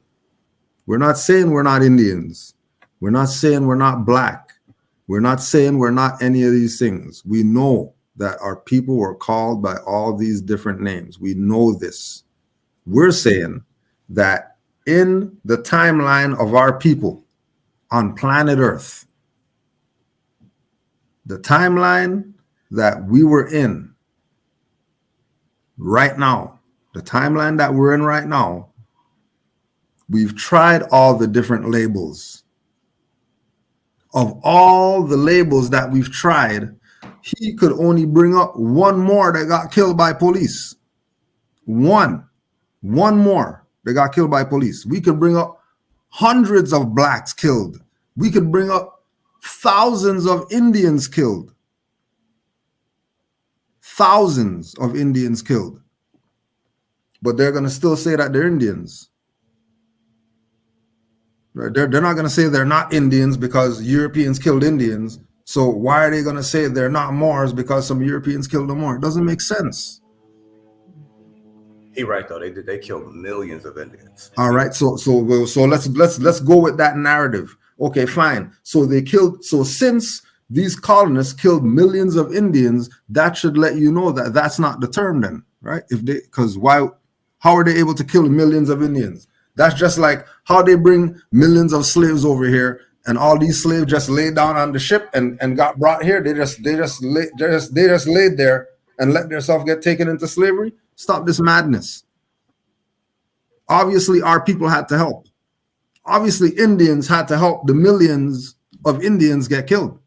We're not saying we're not Indians. We're not saying we're not Black. We're not saying we're not any of these things. We know that our people were called by all these different names. We know this. We're saying that in the timeline of our people on planet Earth, the timeline that we were in right now, the timeline that we're in right now, we've tried all the different labels. Of all the labels that we've tried, he could only bring up one more that got killed by police. One more that got killed by police. We could bring up hundreds of Blacks killed. We could bring up thousands of Indians killed. Thousands of Indians killed. But they're going to still say that they're Indians. Right? They're not going to say they're not Indians because Europeans killed Indians. So why are they going to say they're not Moors because some Europeans killed them more? It doesn't make sense. He right though. They killed millions of Indians. All right. So let's go with that narrative. Okay, fine. So since these colonists killed millions of Indians, that should let you know that that's not the term then, right? How are they able to kill millions of Indians? That's just like how they bring millions of slaves over here, and all these slaves just laid down on the ship and got brought here. They just laid there and let themselves get taken into slavery. Stop this madness. Obviously, our people had to help. Obviously, Indians had to help the millions of Indians get killed.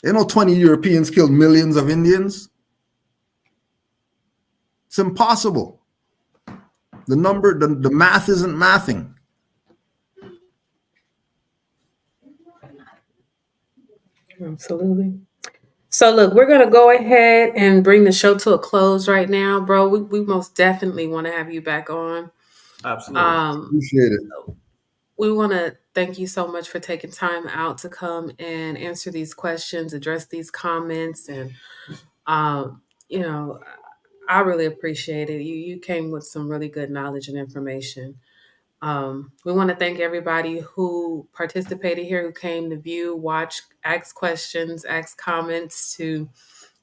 20 Europeans killed millions of Indians. It's impossible. The math isn't mathing. Absolutely. So look, we're going to go ahead and bring the show to a close right now, bro. We most definitely want to have you back on. Absolutely. Appreciate it. We want to thank you so much for taking time out to come and answer these questions, address these comments. And, I really appreciate it. You came with some really good knowledge and information. We want to thank everybody who participated here, who came to view, watch, ask questions, ask comments, to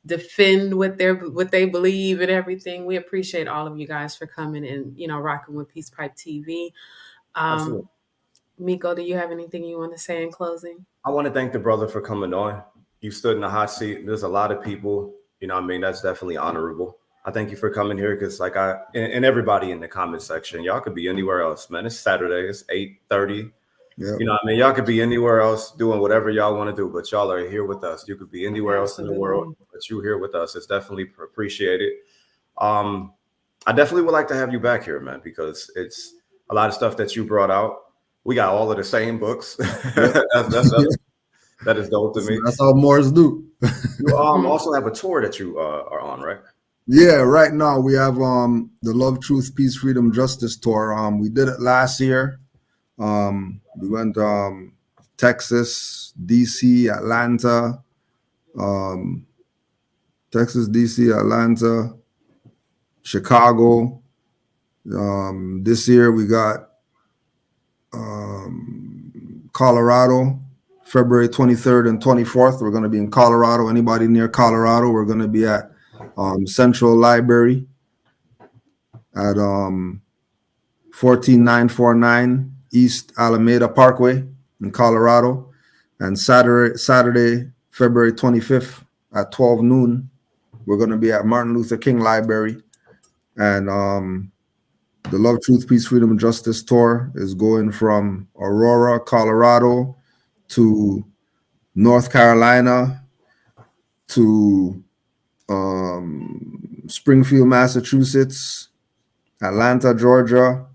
defend what they believe and everything. We appreciate all of you guys for coming and, rocking with Peace Pipe TV. Micco, do you have anything you want to say in closing? I want to thank the brother for coming on. You stood in the hot seat. There's a lot of people, that's definitely honorable. I thank you for coming here because and everybody in the comment section, y'all could be anywhere else, man. It's Saturday. It's 8:30. Yep. Y'all could be anywhere else doing whatever y'all want to do, but y'all are here with us. You could be anywhere else in the world, but you're here with us. It's definitely appreciated. I definitely would like to have you back here, man, because it's a lot of stuff that you brought out. We got all of the same books. That is dope to me. That's how Moors do. You also have a tour that you are on, right? Yeah, right now we have the Love, Truth, Peace, Freedom, Justice tour. We did it last year. We went Texas, DC, Atlanta, Chicago. This year we got Colorado, February 23rd and 24th. We're going to be in Colorado. Anybody near Colorado, we're going to be at Central Library at 14949 East Alameda Parkway in Colorado. And Saturday, February 25th at 12 noon, we're going to be at Martin Luther King Library. And the Love, Truth, Peace, Freedom, and Justice tour is going from Aurora, Colorado to North Carolina to Springfield, Massachusetts, Atlanta, Georgia,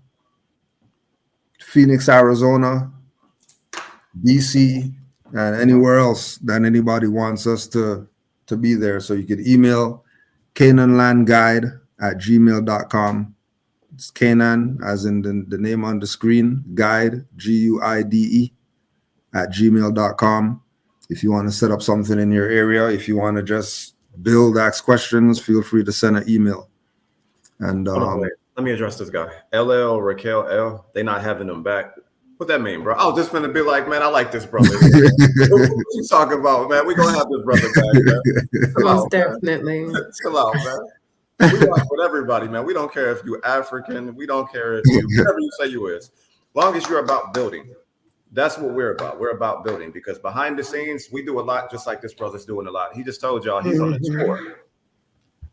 Phoenix, Arizona, DC, and anywhere else that anybody wants us to be there. So you could email canaanlandguide@gmail.com. It's Canaan, as in the name on the screen, guide, GUIDE, @gmail.com. If you want to set up something in your area, if you want to just build, ask questions, feel free to send an email. And let me address this guy. LL, Raquel L, they not having them back. What that mean, bro? I was just gonna be like, man, I like this brother. What you talking about, man? We gonna have this brother back, man. Most definitely. Chill out, man. We rock with everybody, man. We don't care if you African. We don't care if you whatever you say you is. As long as you're about building. That's what we're about. We're about building, because behind the scenes, we do a lot, just like this brother's doing a lot. He just told y'all he's on the tour.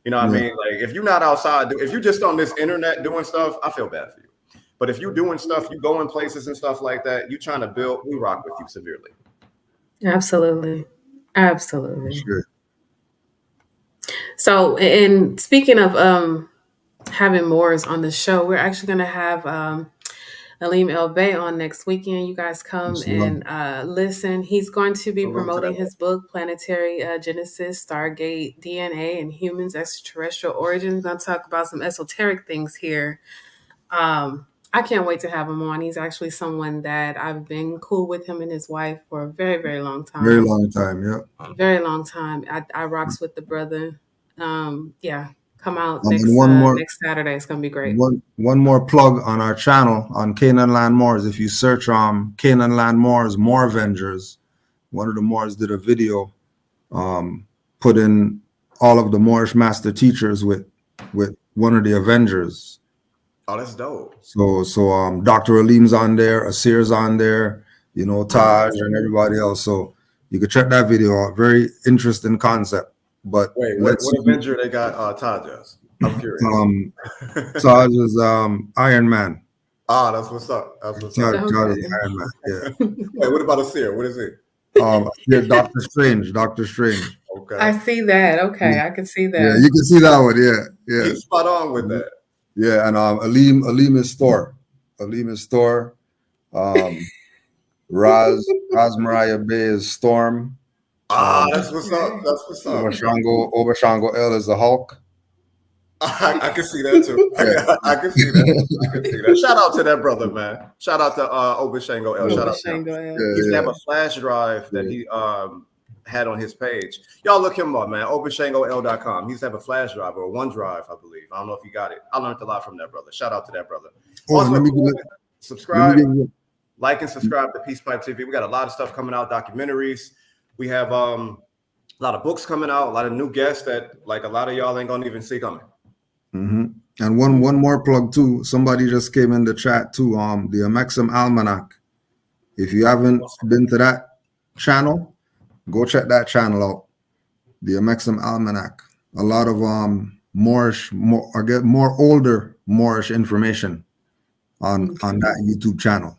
You know what I mean? Like, if you're not outside, if you're just on this internet doing stuff, I feel bad for you. But if you're doing stuff, you going places and stuff like that, you trying to build, we rock with you severely. Absolutely. Absolutely. Sure. So, and speaking of having Moors on the show, we're actually going to have Aleem El Bey on next weekend. You guys come and listen. He's going to be promoting his book, Planetary Genesis, Stargate, DNA, and Humans' Extraterrestrial Origins. We're going to talk about some esoteric things here. I can't wait to have him on. He's actually someone that I've been cool with, him and his wife, for a very, very long time. Very long time, yeah. Very long time. I rocks with the brother. Yeah, come out next Saturday. It's gonna be great. One more plug on our channel on Canaan Land Moors. If you search Canaan Land Moors, Moor Avengers, one of the Moors did a video, put in all of the Moorish master teachers with one of the Avengers. Oh, that's dope. So Dr. Aleem's on there, Asir's on there, you know, Taj and everybody else. So you could check that video out. Very interesting concept. But wait, what Avenger they got Taj as? I'm curious. Taj is Iron Man. Ah, that's what's up. That's what's Taj up. is Iron Man. Yeah. Wait, what about Asir? What is it? Doctor Strange. Doctor Strange. Okay. I see that. Okay, I can see that. Yeah, you can see that one. Yeah. He's spot on with that. Yeah, and Aleem is Thor. Aleem is Thor. Raz Mariah Bay is Storm. That's what's up. That's what's up. Obashango L is the Hulk. I can see that too. I can see that. Shout out to that brother, man. Shout out to Obashango L. Shout out to him. He used to have a flash drive that he had on his page. Y'all look him up, man. ObashangoL.com. He used to have a flash drive or a OneDrive, I believe. I don't know if you got it. I learned a lot from that brother. Shout out to that brother. Subscribe, like, and subscribe to Peace Pipe TV. We got a lot of stuff coming out, documentaries. We have a lot of books coming out, a lot of new guests that like a lot of y'all ain't gonna even see coming. Mm-hmm. And one more plug too. Somebody just came in the chat too. The Amexem Almanac. If you haven't been to that channel, go check that channel out. The Amexem Almanac. A lot of more older Moorish information on that YouTube channel.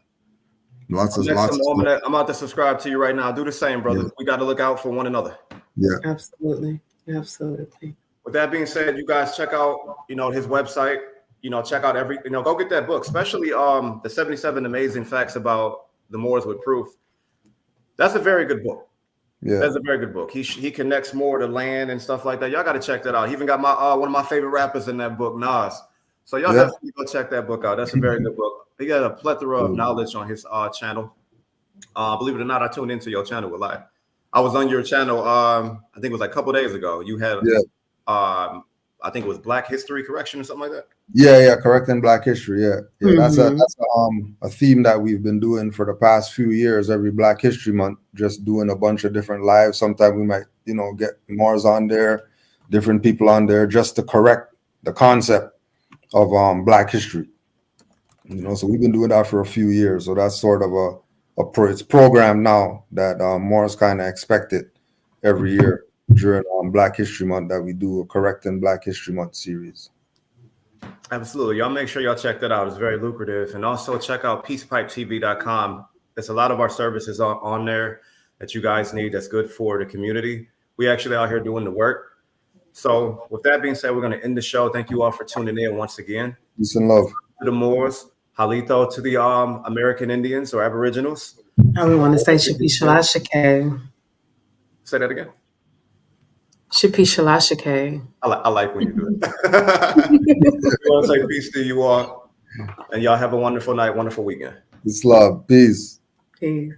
Lots of stuff. I'm about to subscribe to you right now. Do the same, brother. Yeah. We got to look out for one another. Yeah, absolutely. With that being said, you guys check out, his website. Check out go get that book, especially the 77 Amazing Facts About the Moors with Proof. That's a very good book. Yeah, that's a very good book. He connects more to land and stuff like that. Y'all got to check that out. He even got my one of my favorite rappers in that book, Nas. So y'all Yeah. definitely go check that book out. That's a very good book. He got a plethora of knowledge on his channel. Believe it or not, I tuned into your channel a lot. I was on your channel. I think it was like a couple days ago. You had, I think it was Black History Correction or something like that. Yeah, correcting Black history. Yeah. That's a theme that we've been doing for the past few years. Every Black History Month, just doing a bunch of different lives. Sometimes we might, get Moors on there, different people on there, just to correct the concept of Black history. So we've been doing that for a few years. So that's sort of it's program now that Moors kind of expected every year during Black History Month, that we do a correcting Black History Month series. Absolutely. Y'all make sure y'all check that out. It's very lucrative. And also check out peacepipetv.com. There's a lot of our services on there that you guys need that's good for the community. We actually out here doing the work. So with that being said, we're going to end the show. Thank you all for tuning in once again. Peace and love. To the Moors, Halito to the American Indians or Aboriginals. I would want to say Shapi Shalashake. Say that again. Shapi Shalashake. I like when you do it. We want to say peace to you all. And y'all have a wonderful night, wonderful weekend. Peace, love. Peace. Peace.